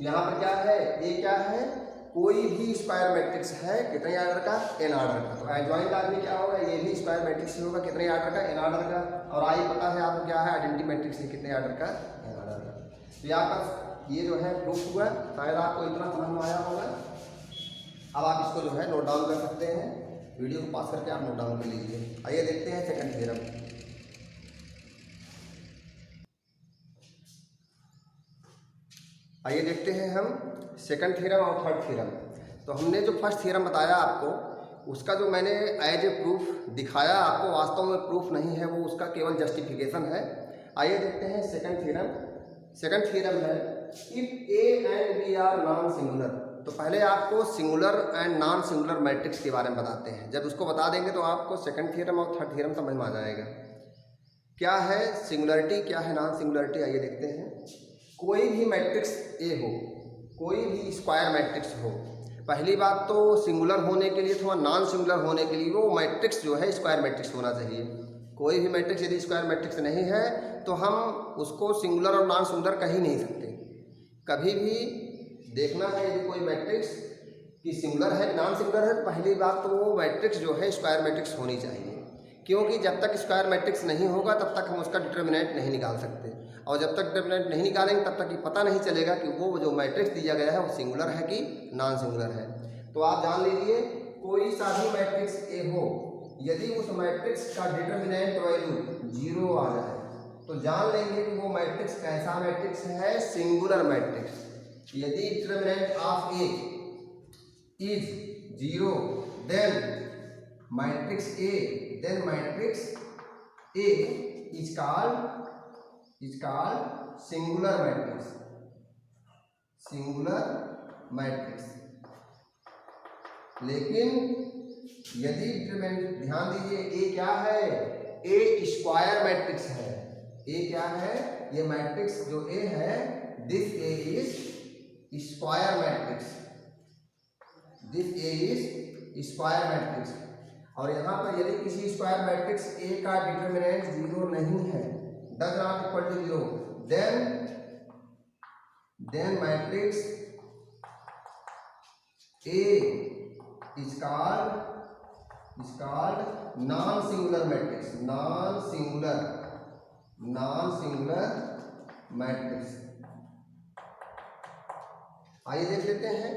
यहाँ पर क्या है, ए क्या है, कोई भी स्क्वायर मैट्रिक्स है, कितने ऑर्डर का, एन ऑर्डर का। तो एडजॉइंट ऑफ में क्या होगा, ये भी स्क्वायर मैट्रिक्स होगा, कितने ऑर्डर का, एन ऑर्डर का। और आई पता है आपको क्या है, आइडेंटिटी मैट्रिक्स है, कितने ऑर्डर का, एन ऑर्डर का। तो यहाँ पर ये जो है प्रूफ हुआ, शायद आपको इतना समझ में आया होगा। अब आप इसको जो है नोट डाउन कर सकते हैं, वीडियो को पास करके आप नोट डाउन कर लीजिए। आइए देखते हैं सेकंड थ्योरम। आइए देखते हैं हम सेकंड थ्योरम और थर्ड थ्योरम। तो हमने जो फर्स्ट थ्योरम बताया आपको, उसका जो मैंने एज ए प्रूफ दिखाया आपको, वास्तव में प्रूफ नहीं है वो, उसका केवल जस्टिफिकेशन है। आइए देखते हैं सेकंड थ्योरम। सेकंड थ्योरम है, if A and B are non singular, तो पहले आपको singular and non singular matrix के बारे में बताते हैं। जब उसको बता देंगे तो आपको सेकंड थ्योरम और थर्ड थ्योरम समझ में आ जाएगा। क्या है सिंगुलरिटी, क्या है नॉन सिंगुलरिटी, आइए देखते हैं। कोई भी मैट्रिक्स ए हो, कोई भी स्क्वायर मैट्रिक्स हो, पहली बात तो सिंगुलर होने के लिए अथवा नॉन सिंगुलर होने के लिए वो मैट्रिक्स जो है स्क्वायर मैट्रिक्स होना चाहिए। कोई भी मैट्रिक्स यदि स्क्वायर मैट्रिक्स नहीं है तो हम उसको सिंगुलर और नॉन सिंगुलर कह ही नहीं सकते। कभी भी देखना है यदि कोई मैट्रिक्स कि सिंगुलर है कि नॉन सिंगुलर है, तो पहली बात तो वो मैट्रिक्स जो है स्क्वायर मैट्रिक्स होनी चाहिए, क्योंकि जब तक स्क्वायर मैट्रिक्स नहीं होगा तब तक हम उसका डिटर्मिनेंट नहीं निकाल सकते, और जब तक डिटर्मिनेंट नहीं निकालेंगे तब तक ये पता नहीं चलेगा कि वो जो मैट्रिक्स दिया गया है वो सिंगुलर है कि नॉन सिंगुलर है। तो आप जान लीजिए कोई सा भी मैट्रिक्स ए हो, यदि उस मैट्रिक्स का डिटर्मिनेंट वैल्यू 0 आ जाए तो जान लेंगे कि वो मैट्रिक्स कैसा मैट्रिक्स है, सिंगुलर मैट्रिक्स। यदि determinant of A is 0 then matrix A is called singular matrix. लेकिन यदि डिटरमिनेंट, ध्यान दीजिए ए क्या है, ए स्क्वायर मैट्रिक्स है। ए क्या है, ये मैट्रिक्स जो ए है, this A is square matrix, और यहाँ पर यदि किसी स्क्वायर मैट्रिक्स ए का डिटरमिनेंट 0 नहीं है, does not equal to 0, then matrix A is called non-singular matrix, non-singular matrix। आइए देख लेते हैं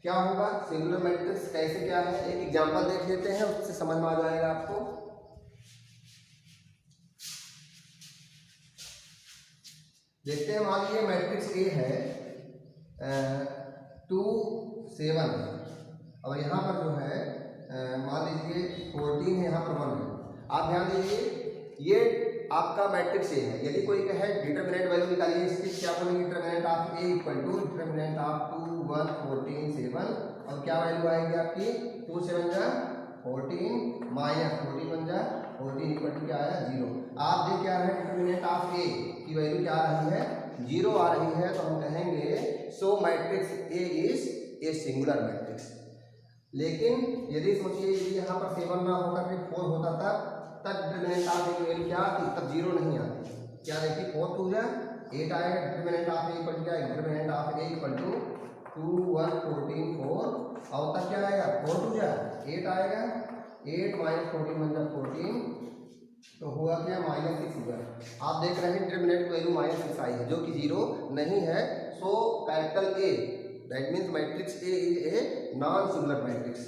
क्या होगा सिंगुलर मैट्रिक्स कैसे, क्या है। एक एग्जांपल देख लेते हैं, उससे समझ में आ जाएगा आपको। देखते हैं, मान लीजिए मैट्रिक्स ए है 2 7 और यहाँ पर जो है मान लीजिए 14 है, यहाँ पर 1 है। आप ध्यान दीजिए ये आपका मैट्रिक्स ए है। यदि कोई कहे डिटरमिनेंट वैल्यू निकालिए, इसकी क्या बोलेंगे, determinant of A equal to determinant of 2 1 14 7, और क्या वैल्यू आएगी आपकी 2 7 जा 14 माइनस 14 1 जा 14 इक्वल टू क्या आया 0। आप देख क्या है, डिटरमिनेंट ऑफ ए की वैल्यू क्या आ रही है, 0 आ रही है, तो हम कहेंगे so matrix A is a singular matrix. लेकिन यदि सोचिए यदि यहाँ पर 7 ना होकर के 4 होता तब डिटरमिनेंट ऑफ ए की वैल्यू क्या आती, तब 0 नहीं आती। क्या देखिए 4 2 जा 8 आएगा, determinant of A equal to क्या, determinant of A equal to 2 1 14 4, और तब क्या आएगा 4 2 जा 8 आएगा, 8 माइनस 14 1 जा 14, तो हुआ क्या -6 हुआ। आप देख रहे हैं डिटरमिनेंट वैल्यू -6 आई है, जो कि 0 नहीं है। So capital A that means matrix A is a non singular matrix.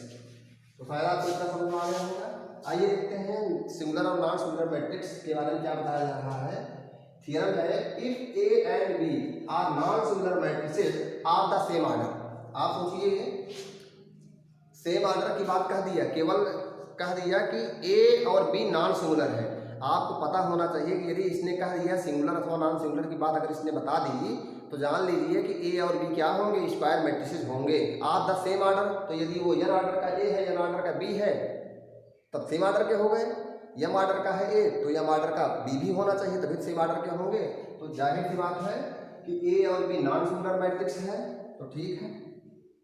तो शायद आपको इतना समझ में आ गया होगा। आइए देखते हैं सिंगुलर और नॉन सिंगुलर मैट्रिक्स के बारे में क्या बताया जा रहा है। थ्योरम है, if A and B are non singular matrices of the same order. आप सोचिए सेम ऑर्डर की बात कह दिया, केवल कह दिया कि ए और बी नॉन सिंगुलर है। आपको पता होना चाहिए कि यदि इसने कह दिया सिंगुलर अथवा नॉन सिंगुलर की बात अगर इसने बता दी तो जान लीजिए कि ए और बी क्या होंगे, स्क्वायर मैट्रिसेस होंगे ऑफ द सेम ऑर्डर। तो यदि वो एन ऑर्डर का ए है, एन ऑर्डर का बी है, तब सेम ऑर्डर के हो गए। एम ऑर्डर का है ए तो एम ऑर्डर का बी भी होना चाहिए, तभी सेम ऑर्डर के होंगे। तो जाहिर सी बात है कि ए और बी नॉन सिंगुलर मैट्रिक्स है, तो ठीक है।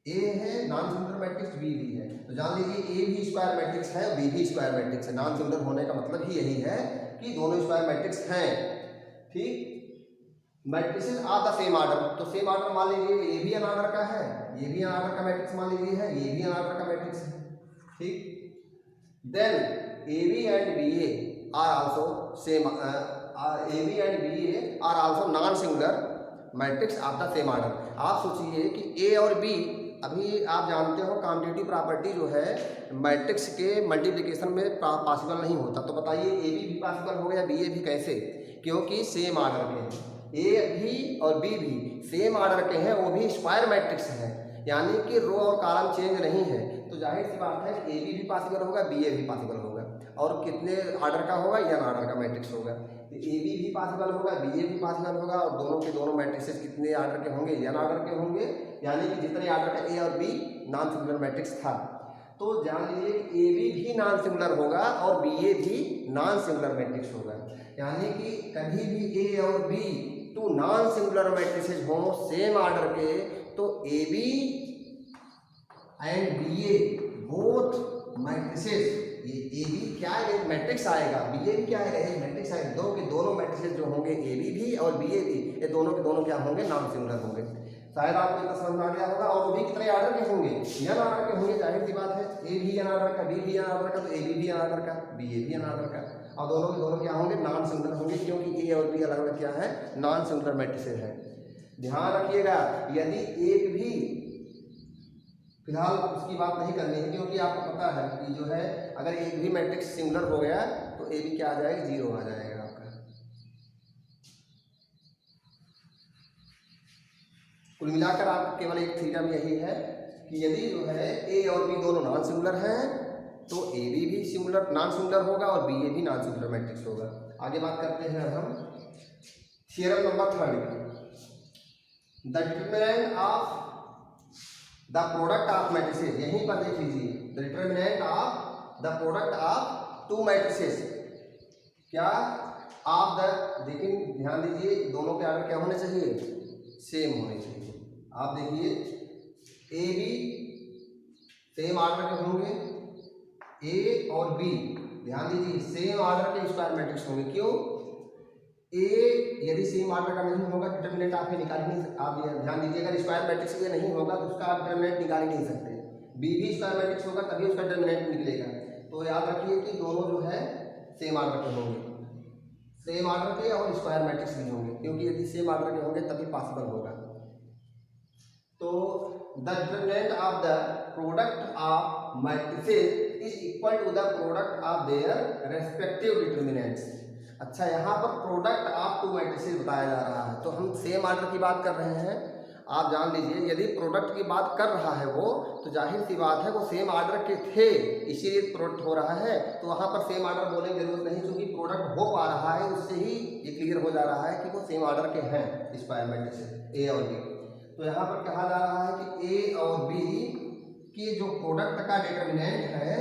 ए है नॉन सिंगुलर मैट्रिक्स, बी भी है, तो जान लीजिए ए भी स्क्वायर मैट्रिक्स है, बी भी स्क्वायर मैट्रिक्स है। नॉन सिंगुलर होने का मतलब ही यही है कि दोनों स्क्वायर मैट्रिक्स हैं, ठीक। Matrices of the same order, तो सेम ऑर्डर मान लीजिए ये भी एन ऑर्डर का है, ये भी एन ऑर्डर का मैट्रिक्स मान लीजिए है, ये भी एन ऑर्डर का मैट्रिक्स है, ठीक। Then A B and B A are also same, A B and B A are also non singular matrix of the same order. आप सोचिए कि ए और बी, अभी आप जानते हो कॉम्पिटिटिव प्रॉपर्टी जो है मैट्रिक्स के मल्टीप्लिकेशन में पॉसिबल नहीं होता। तो बताइए ए भी पॉसिबल हो या बी ए भी कैसे, क्योंकि सेम ऑर्डर के हैं। ए भी और बी भी सेम ऑर्डर के हैं, वो भी स्क्वायर मैट्रिक्स हैं, यानी कि रो और कॉलम चेंज नहीं है। तो जाहिर सी बात है ए बी भी पॉसिबल होगा, बी ए भी पॉसिबल होगा। और कितने आर्डर का होगा, एन आर्डर का मैट्रिक्स होगा। तो ए बी भी पॉसिबल होगा, बी ए भी पॉसिबल होगा, और दोनों के दोनों मैट्रिक्सेस कितने आर्डर के होंगे, एन आर्डर के होंगे, यानी कि जितने आर्डर का ए और बी नॉन सिंगुलर मैट्रिक्स था। तो जान लीजिए कि ए बी भी नॉन सिंगुलर होगा और बी ए भी नॉन सिंगुलर मैट्रिक्स होगा, यानी कि कभी भी ए और B two non singular matrices हों सेम आर्डर के, तो A B and B A both matrices, ये ए बी क्या है, एक मैट्रिक्स आएगा, बी ए भी क्या है, एक मैट्रिक्स आएगा, दो के दोनों मैट्रिसेस जो होंगे ए बी भी और बी ए भी, ये दोनों के दोनों क्या होंगे, नॉन सिंगुलर होंगे। शायद आपको इतना समझ में आ गया होगा। और वो भी कितने आर्डर के होंगे, एन आर्डर के होंगे, जाहिर सी बात है, ए भी एन आर्डर का, बी भी एन आर्डर का, तो ए बी एन आर्डर का, बी ए भी एन आर्डर का, और दोनों के दोनों क्या होंगे, नॉन सिंगुलर होंगे, क्योंकि ए और बी अलग अलग क्या है, नॉन सिंगुलर मैट्रिसेस है। ध्यान रखिएगा, यदि एक भी, फिलहाल उसकी बात नहीं करनी है, क्योंकि आपको पता है कि जो है अगर एक भी मैट्रिक्स सिंगुलर हो गया तो ए बी क्या आ जाएगा, 0 आ जाएगा आपका। कुल मिलाकर आप केवल एक थ्योरम यही है कि यदि जो है ए और बी दोनों नॉन सिंगुलर हैं तो ए बी भी सिंगुलर नॉन सिंगुलर होगा और बी ए भी नॉन सिंगुलर मैट्रिक्स होगा। आगे बात करते हैं हम theorem number 3, the determinant of the product of matrices. यहीं पर देख लीजिए, the determinant of the product of to matrices, क्या आप द, देखिए ध्यान दीजिए, दोनों के आर्डर क्या होने चाहिए, सेम होने चाहिए। आप देखिए ए बी सेम आर्डर के होंगे, ए और बी ध्यान दीजिए सेम आर्डर के स्क्वायर मैट्रिक्स होंगे। क्यों, ए यदि सेम आर्डर का नहीं होगा डिटरमिनेंट आप निकाल ही नहीं सकते। आप ध्यान दीजिए, अगर स्क्वायर मैट्रिक्स के नहीं होगा तो उसका आप डिटरमिनेंट निकाल ही नहीं सकते। बी भी स्क्वायर मैट्रिक्स होगा तभी उसका डिटरमिनेंट निकलेगा। तो याद रखिए कि दोनों जो है सेम आर्डर के होंगे, सेम आर्डर के और स्क्वायर मैट्रिक्स भी होंगे, क्योंकि यदि सेम आर्डर के होंगे तभी पॉसिबल होगा। तो the determinant of the product of matrices is equal to the product of their respective determinants. अच्छा, यहाँ पर प्रोडक्ट ऑफ टू मैट्रिसेस बताया जा रहा है, तो हम सेम आर्डर की बात कर रहे हैं। आप जान लीजिए, यदि प्रोडक्ट की बात कर रहा है वो, तो जाहिर सी बात है वो सेम आर्डर के थे, इसीलिए प्रोडक्ट हो रहा है। तो वहाँ पर सेम आर्डर बोलने की जरूरत नहीं, क्योंकि प्रोडक्ट हो पा रहा है, उससे ही ये क्लियर हो जा रहा है कि वो सेम आर्डर के हैं स्क्वायर मैट्रिसेस ए और बी। तो यहाँ पर कहा जा रहा है कि ए और बी के जो प्रोडक्ट का डिटरमिनेंट है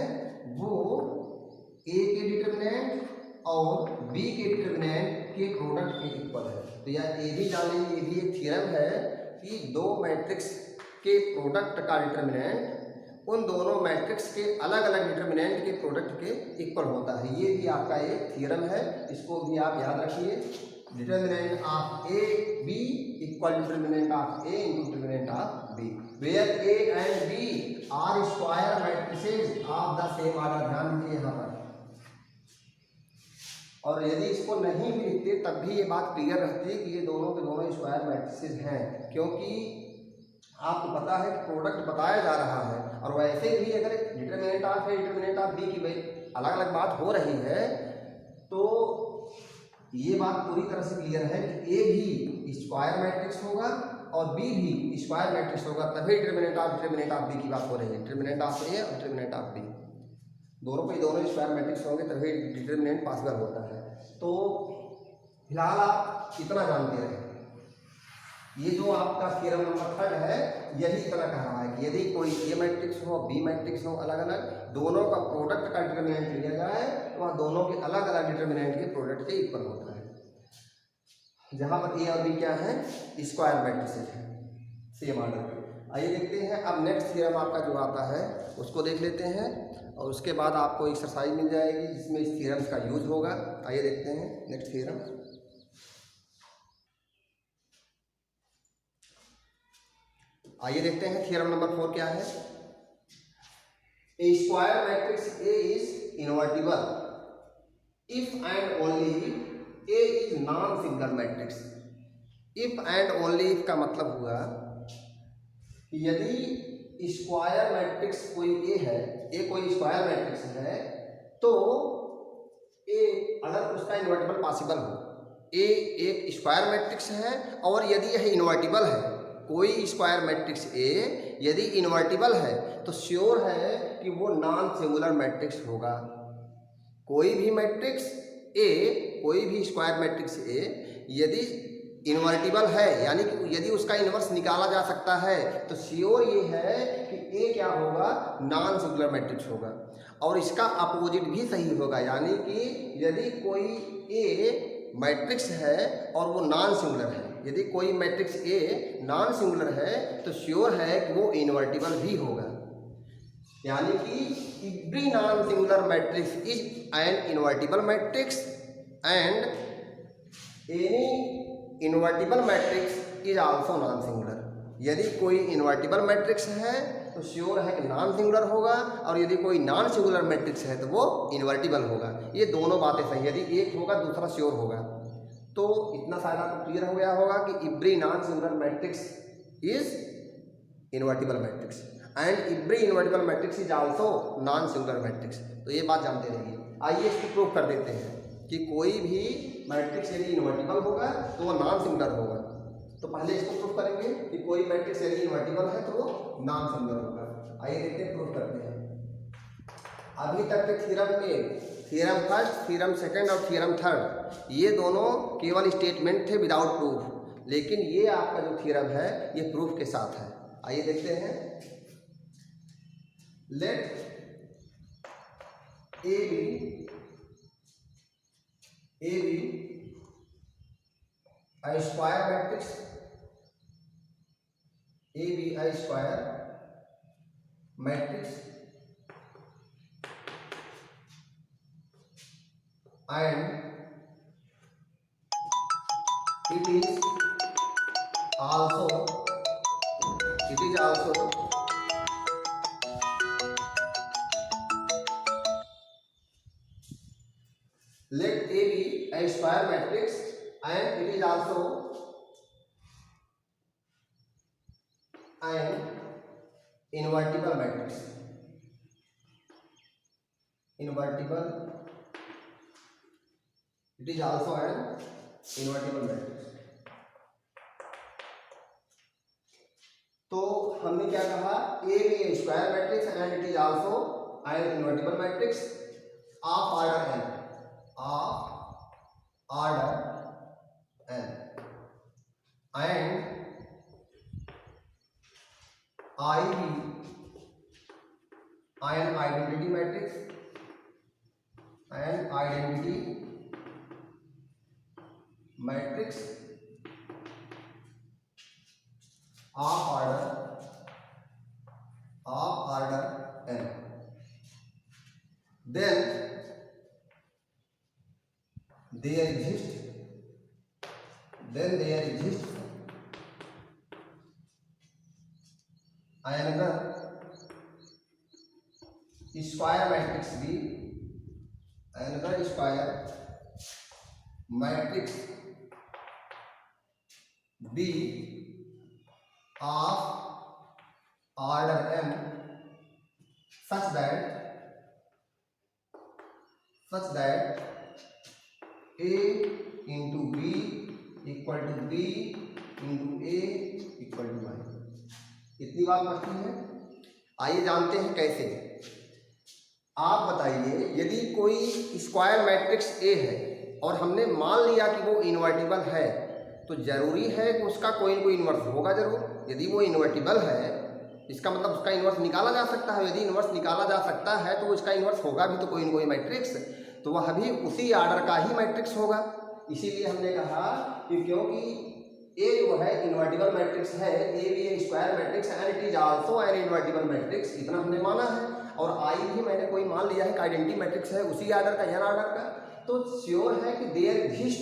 वो ए के डिटरमिनेंट और बी के डिटरमिनेंट के प्रोडक्ट के इक्वल है। तो यह ए भी जान लीजिए, ये भी एक थ्योरम है कि दो मैट्रिक्स के प्रोडक्ट का डिटरमिनेंट उन दोनों मैट्रिक्स के अलग अलग डिटरमिनेंट के प्रोडक्ट के इक्वल होता है। ये भी आपका एक थ्योरम है, इसको भी आप याद रखिए। Determinant of A B equal determinant of A into determinant of B, where A and B are square matrices of the same order. ध्यान दीजिए यहाँ पर, और यदि इसको नहीं भी लिखते तब भी ये बात क्लियर रहती है कि ये दोनों के दोनों स्क्वायर मैट्रिसेस हैं, क्योंकि आपको पता है कि प्रोडक्ट बताया जा रहा है। और वैसे भी अगर determinant of A determinant of B की अलग अलग बात हो रही है, तो ये बात पूरी तरह से क्लियर है कि ए भी स्क्वायर मैट्रिक्स होगा और बी भी स्क्वायर मैट्रिक्स होगा, तभी डिटरमिनेंट ऑफ बी की बात हो रही है। डिटरमिनेंट ऑफ ए और डिटरमिनेंट ऑफ बी दोनों के दोनों स्क्वायर मैट्रिक्स होंगे तभी डिटरमिनेंट पॉसिबल होता है। तो फिलहाल आप इतना जानते रहे, ये जो आपका थ्योरम नंबर 3 है यही इतना कह रहा है कि यदि कोई ए मैट्रिक्स हो बी मैट्रिक्स हो अलग अलग, दोनों का प्रोडक्ट का डिटरमिनेंट लिया जाए तो वह दोनों के अलग अलग डिटरमिनेंट के प्रोडक्ट के इक्वल होता है। जहाँ पर ए और बी क्या है, स्क्वायर मैट्रिसेस है सेम आर्डर के। आइए देखते हैं अब नेक्स्ट थ्योरम आपका जो आता है उसको देख लेते हैं, और उसके बाद आपको एक्सरसाइज मिल जाएगी जिसमें इस थ्योरम्स का यूज होगा। आइए देखते हैं नेक्स्ट थ्योरम। आइए देखते हैं थ्योरम नंबर 4 क्या है। A square matrix A is invertible if and only A is non singular matrix. If and only, if का मतलब हुआ कि यदि स्क्वायर मैट्रिक्स कोई ए है, ए कोई स्क्वायर मैट्रिक्स है, तो ए अगर उसका इन्वर्टिबल पॉसिबल हो, ए एक स्क्वायर मैट्रिक्स है और यदि यह इन्वर्टिबल है, कोई स्क्वायर मैट्रिक्स ए यदि इन्वर्टिबल है तो श्योर है कि वो नॉन सिंगुलर मैट्रिक्स होगा। कोई भी मैट्रिक्स ए, कोई भी स्क्वायर मैट्रिक्स ए यदि इन्वर्टिबल है, यानी कि यदि उसका इन्वर्स निकाला जा सकता है, तो श्योर ये है कि ए क्या होगा, नॉन सिंगुलर मैट्रिक्स होगा। और इसका अपोजिट भी सही होगा, यानी कि यदि कोई ए मैट्रिक्स है और वो नॉन सिंगुलर है, यदि कोई मैट्रिक्स ए नॉन सिंगुलर है तो श्योर है कि वो इन्वर्टिबल भी होगा। यानी कि every non singular matrix is an invertible matrix and any invertible matrix is also non singular. यदि कोई इन्वर्टिबल मैट्रिक्स है तो श्योर है कि नॉन सिंगुलर होगा, और यदि कोई नॉन सिंगुलर मैट्रिक्स है तो वो इन्वर्टिबल होगा। ये दोनों बातें सही, यदि एक होगा दूसरा श्योर होगा। तो इतना सारा तो क्लियर हो गया होगा कि every non singular matrix is invertible matrix and every invertible matrix is also non singular matrix. तो ये बात जानते रहिए। आइए इसको प्रूव कर देते हैं कि कोई भी मैट्रिक्स यदि इन्वर्टिबल होगा तो वो नॉन सिंगुलर होगा। तो पहले इसको प्रूव करेंगे कि कोई मैट्रिक्स यदि इन्वर्टिबल है तो वो नॉन सिंगुलर होगा। आइए देखते हैं, प्रूव करते हैं। अभी तक के थ्योरम में थ्योरम फर्स्ट, थ्योरम सेकंड और थ्योरम थर्ड ये दोनों केवल स्टेटमेंट थे विदाउट प्रूफ, लेकिन ये आपका जो थ्योरम है ये प्रूफ के साथ है। आइए देखते हैं। Let A be a square matrix, a be a square matrix and it is also let A be a square matrix and it is also an invertible matrix. It is also an invertible matrix. तो हमने क्या कहा, A be a square matrix and it is also an invertible matrix of order n. And I be an identity matrix of order n. Then there exists another square matrix B, of order n such that A into B equal to B into A equal to Y। इतनी बात बची है। आइए जानते हैं कैसे। आप बताइए, यदि कोई स्क्वायर मैट्रिक्स ए है और हमने मान लिया कि वो इन्वर्टिबल है, तो जरूरी है कि उसका कोई न कोई इन्वर्स होगा जरूर। यदि वो इन्वर्टिबल है इसका मतलब उसका इन्वर्स निकाला जा सकता है। यदि इन्वर्स निकाला जा सकता है तो उसका इन्वर्स होगा भी तो कोई न कोई मैट्रिक्स, तो वह भी उसी आर्डर का ही मैट्रिक्स होगा। इसीलिए हमने कहा कि क्योंकि ए जो है इन्वर्टिबल मैट्रिक्स है, A B a square matrix and it is also an invertible matrix, इतना हमने माना है। और आई भी मैंने कोई मान लिया है कि आइडेंटिटी मैट्रिक्स है उसी आर्डर का, एन आर्डर का, तो श्योर है कि there exist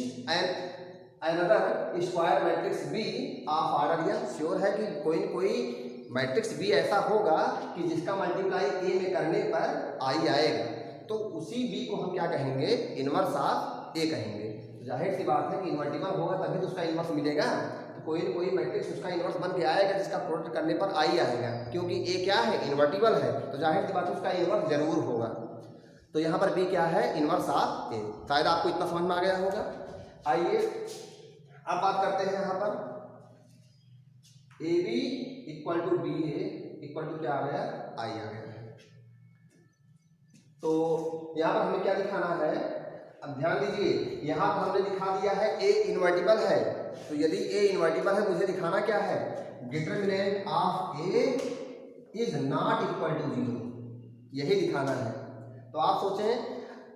another square matrix B of order n. Sure है कि कोई न कोई मैट्रिक्स बी ऐसा होगा कि जिसका मल्टीप्लाई ए में करने पर आई आएगा, तो उसी बी को हम क्या कहेंगे, इन्वर्स ऑफ ए कहेंगे। जाहिर सी बात है कि इन्वर्टिबल होगा तभी तो उसका इन्वर्स मिलेगा। तो कोई न कोई मैट्रिक्स उसका इन्वर्स बन के आएगा जिसका प्रोडक्ट करने पर आई आएगा, क्योंकि ए क्या है, इन्वर्टिबल है, तो जाहिर सी बात है उसका इन्वर्स जरूर होगा। तो यहाँ पर बी क्या है, इन्वर्स ऑफ ए। शायद आपको इतना समझ में आ गया होगा। आइए अब बात करते हैं यहाँ पर A B equal to B A equal to क्या आ गया, आई आ गया है। तो यहाँ पर हमें क्या दिखाना है, अब ध्यान दीजिए, यहाँ पर हमने दिखा दिया है ए इनवर्टिबल है। तो यदि ए इनवर्टिबल है, मुझे दिखाना क्या है, determinant of A is not equal to 0, यही दिखाना है। तो आप सोचें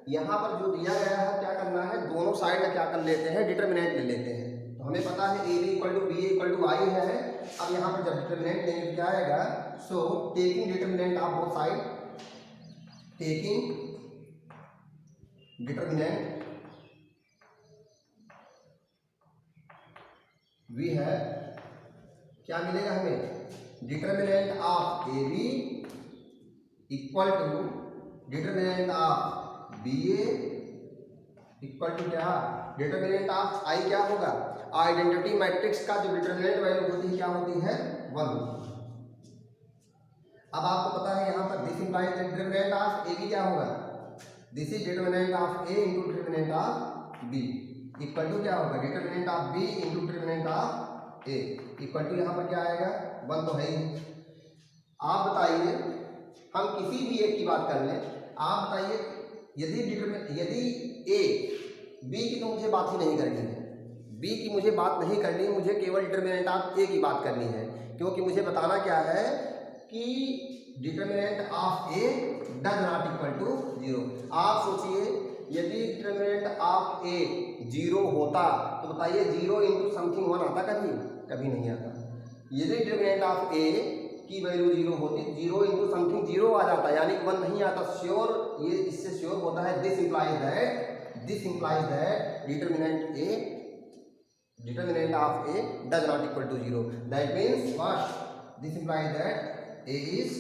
यहाँ पर जो दिया गया है क्या करना है, दोनों साइड में क्या कर लेते हैं, डिटरमिनेंट ले लेते हैं। तो हमें पता है A B equal to B equal to I है। अब यहाँ पर जब डिटरमिनेंट लेंगे तो क्या आएगा, so taking determinant of both side, taking determinant we है, क्या मिलेगा हमें, determinant of A B equal to determinant of B A equal to क्या, डिटरमिनेंट ऑफ आई क्या होगा, आइडेंटिटी मैट्रिक्स का जो डिटरमिनेंट वैल्यू होती है क्या होती है, 1। अब आपको पता है यहाँ पर this implies that determinant of A B क्या होगा, this is determinant of A into determinant of B equal to क्या होगा, determinant of B into determinant of A equal to यहाँ पर क्या आएगा, 1 तो है ही। आप बताइए, हम किसी भी एक की बात कर लें, आप बताइए यदि ए बी की तो मुझे बात ही नहीं करनी है, बी की मुझे बात नहीं करनी है, मुझे केवल डिटरमिनेंट ऑफ ए की बात करनी है, क्योंकि मुझे बताना क्या है कि determinant of A does not equal to 0। आप सोचिए यदि डिटरमिनेंट ऑफ ए 0 होता तो बताइए 0 इंटू समथिंग 1 आता कभी नहीं आता। यदि डिटरमिनेंट ऑफ ए की वैल्यू 0 होती, 0 इंटू समथिंग 0 आ जाता, यानी 1 नहीं आता, श्योर, ये इससे श्योर होता है, this implies that determinant of A does not equal to 0। That means what, this implies that A is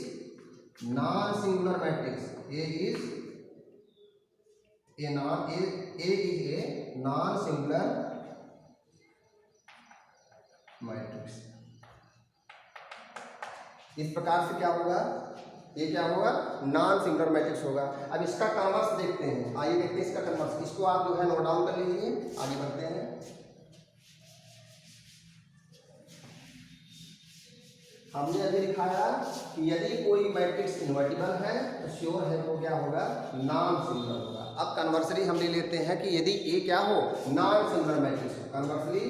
non singular matrix, A is a non singular matrix. इस प्रकार से क्या होगा, ये क्या होगा, नॉन सिंगुलर मैट्रिक्स होगा। अब इसका कन्वर्स देखते हैं, आइए देखते हैं इसका कन्वर्स। इसको आप जो है नोट डाउन कर लीजिए, आगे बढ़ते हैं। हमने अभी दिखाया कि यदि कोई मैट्रिक्स इन्वर्टिबल है तो श्योर है वो क्या होगा, नॉन सिंगुलर होगा। अब कन्वर्सली हम ले लेते हैं कि यदि ए क्या हो, नॉन सिंगुलर मैट्रिक्स हो, conversely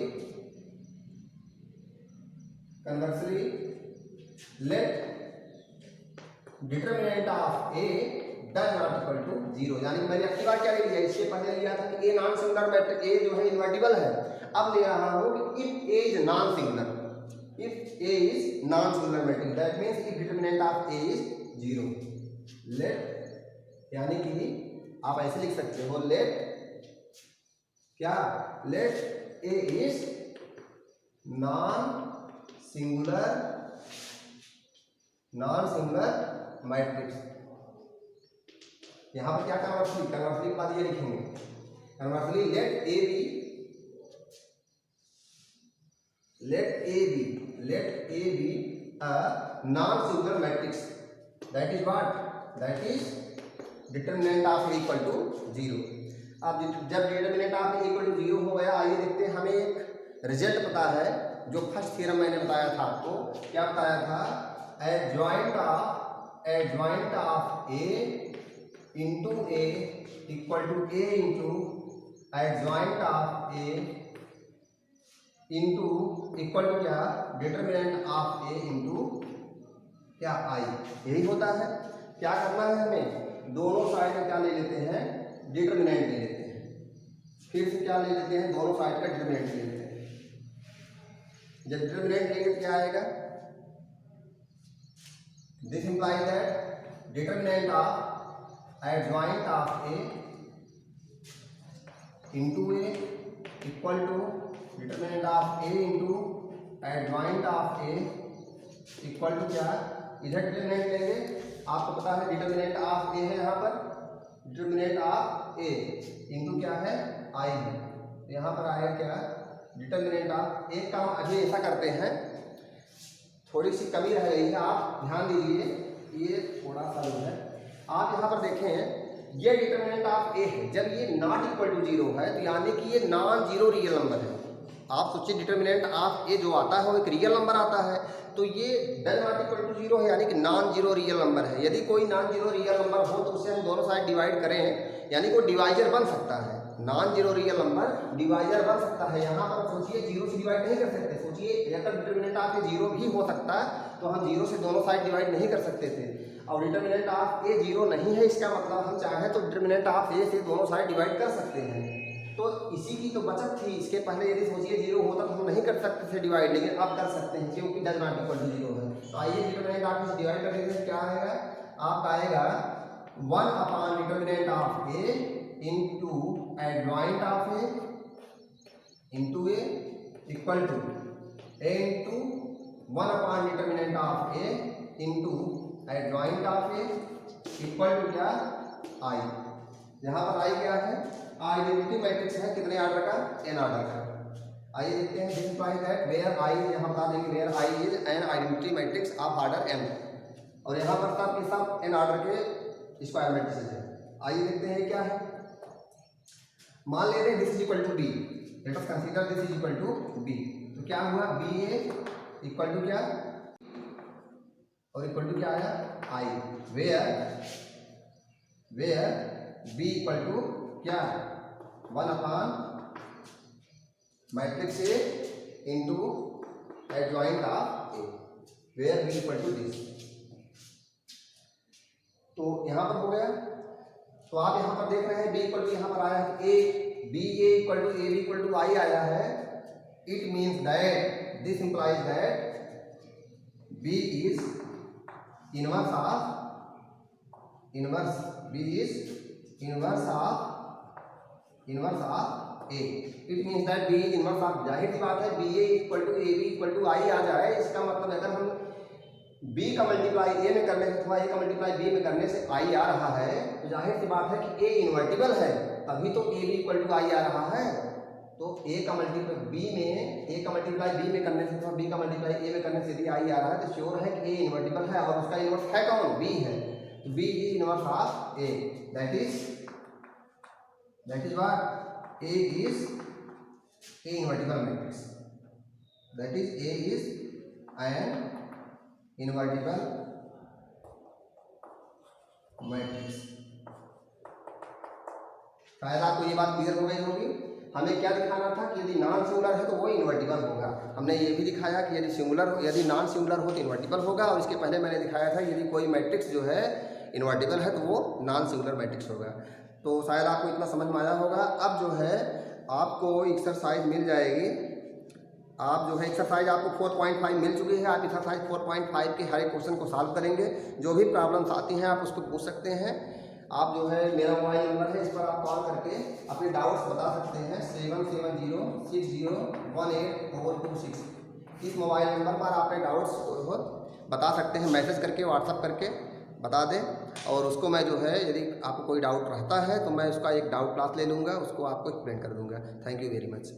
let determinant of A does not equal to 0, यानी मैंने अपनी बार क्या ले लिया, इससे पहले लिया था कि A non singular matrix, A जो है इन्वर्टिबल है। अब ले रहा हूं कि if A is non singular, if A is non singular matrix, that means if determinant of A is 0, let, यानी कि आप ऐसे लिख सकते हो, लेट क्या, let A is non singular matrix. यहां पर क्या कन्वर्सली के बाद ये लिखेंगे, conversely let A be a non singular matrix, that is what, that is determinant of A equal to 0। अब जब determinant of A equal to 0 हो गया, आइए देखते हैं, हमें एक रिजल्ट पता है, जो फर्स्ट थ्योरम मैंने बताया था आपको, क्या बताया था, adjoint of A into A equal to A into adjoint of A into equal to क्या, डिटरमिनेंट ऑफ ए इंटू क्या, आई। यही होता है। क्या करना है हमें, दोनों साइड में क्या ले लेते हैं, डिटरमिनेंट ले लेते हैं। फिर से क्या ले लेते हैं, दोनों साइड का डिटरमिनेंट ले लेते हैं। जब डिटरमिनेंट लेंगे क्या आएगा, this implies that determinant of adjoint of A into A equal to determinant of A into adjoint of A equal to क्या, इधर डिटरमिनेंट लेंगे, आपको पता है डिटरमिनेंट ऑफ ए है, यहाँ पर डिटरमिनेंट ऑफ ए इंटू क्या है, आई है, यहाँ पर आएगा क्या, डिटरमिनेंट ऑफ। एक काम अभी ऐसा करते हैं, थोड़ी सी कमी रह गई है, आप ध्यान दीजिए, ये थोड़ा सा जो है, आप यहाँ पर देखें, ये डिटरमिनेंट ऑफ ए है, जब ये नॉट इक्वल टू 0 है तो यानी कि ये नॉन जीरो रियल नंबर है। आप सोचिए डिटर्मिनेंट ऑफ ए जो आता है वो एक रियल नंबर आता है, तो ये does not equal to zero है, यानी कि नॉन जीरो रियल नंबर है। यदि कोई नॉन जीरो रियल नंबर हो तो उसे हम दोनों साइड डिवाइड करें, यानी कोई डिवाइजर बन सकता है। Non zero real number divisor बन सकता है। यहाँ पर सोचिए जीरो से डिवाइड नहीं कर सकते, सोचिए अगर डिटर्मिनेंट ऑफ ए जीरो भी हो सकता है तो हम जीरो से दोनों साइड डिवाइड नहीं कर सकते थे। और डिटर्मिनेंट ऑफ ए जीरो नहीं है, इसका मतलब हम चाहें तो डिटर्मिनेंट ऑफ ए से दोनों साइड डिवाइड कर सकते हैं। तो इसी की तो बचत थी। इसके पहले यदि सोचिए जीरो होता तो हम नहीं कर सकते थे डिवाइड, लेकिन अब कर सकते हैं क्योंकि does not equal to zero है। तो आइए डिटर्मिनेंट ऑफ से डिवाइड कर देते हैं। क्या आएगा? आपका आएगा 1 upon determinant of A into adjoint of A into A equal to A into 1 upon determinant of A into adjoint of A equal to क्या? आई। यहाँ पर आई क्या है? आइडेंटिटी मैट्रिक्स है, कितने ऑर्डर का? n ऑर्डर का। आइए देखते हैं this implies that where I, यहाँ बता देंगे where I is an identity matrix of order m, और यहाँ पर सब के सब n ऑर्डर के स्क्वायर मैट्रिक्स है। आइए देखते हैं क्या है। मान लेते हैं this is equal to B, let us consider this is equal to B. तो क्या हुआ? बी ए इक्वल टू क्या? और इक्वल टू क्या आया? I. Where B equal to क्या? 1 upon matrix A into adjoint of A, where B equal to this. तो यहाँ पर हो गया। तो आप यहाँ पर देख रहे हैं बी इक्वल टू यहाँ पर आया है A, B A equal to A B equal to I आया है। It means that this implies that B is inverse of B is inverse of A. It means that B is inverse of, जाहिर सी बात है B A equal to A B equal to I आ जाए, इसका मतलब अगर हम बी का मल्टीप्लाई ए में करने से अथवा ए का मल्टीप्लाई बी में करने से आई आ रहा है, तो जाहिर सी बात है कि ए इन्वर्टिबल है, तभी तो A B equal to I आ रहा है। तो ए का मल्टीप्लाई बी में करने से अथवा बी का मल्टीप्लाई ए में करने से यदि आई आ रहा है तो श्योर है कि ए इन्वर्टिबल है, और उसका इन्वर्स है कौन? बी है। तो B is inverse of A, that is what? A is a invertible matrix, that is A is an invertible matrix। शायद आपको ये बात क्लियर हो गई होगी। हमें क्या दिखाना था कि यदि नॉन सिंगुलर है तो वो इन्वर्टिबल होगा। हमने ये भी दिखाया कि यदि नॉन सिंगुलर हो तो इन्वर्टिबल होगा, और इसके पहले मैंने दिखाया था यदि कोई मैट्रिक्स जो है इन्वर्टिबल है तो वो नॉन सिंगुलर मैट्रिक्स होगा। तो शायद आपको इतना समझ में आया होगा। अब जो है आपको एक्सरसाइज मिल जाएगी। आप जो है एक्सरसाइज आपको 4.5 मिल चुकी है। आप एक्सरसाइज 4.5 के हर एक क्वेश्चन को सॉल्व करेंगे। जो भी प्रॉब्लम्स आती हैं आप उसको पूछ सकते हैं। आप जो है मेरा मोबाइल नंबर है, इस पर आप कॉल करके अपने डाउट्स बता सकते हैं। 7706018426 इस मोबाइल नंबर पर अपने डाउट्स बता सकते हैं, मैसेज करके व्हाट्सअप करके बता दें, और उसको मैं जो है यदि आपको कोई डाउट रहता है तो मैं उसका एक डाउट क्लास ले लूँगा, उसको आपको एक्सप्लेन कर दूँगा। Thank you very much.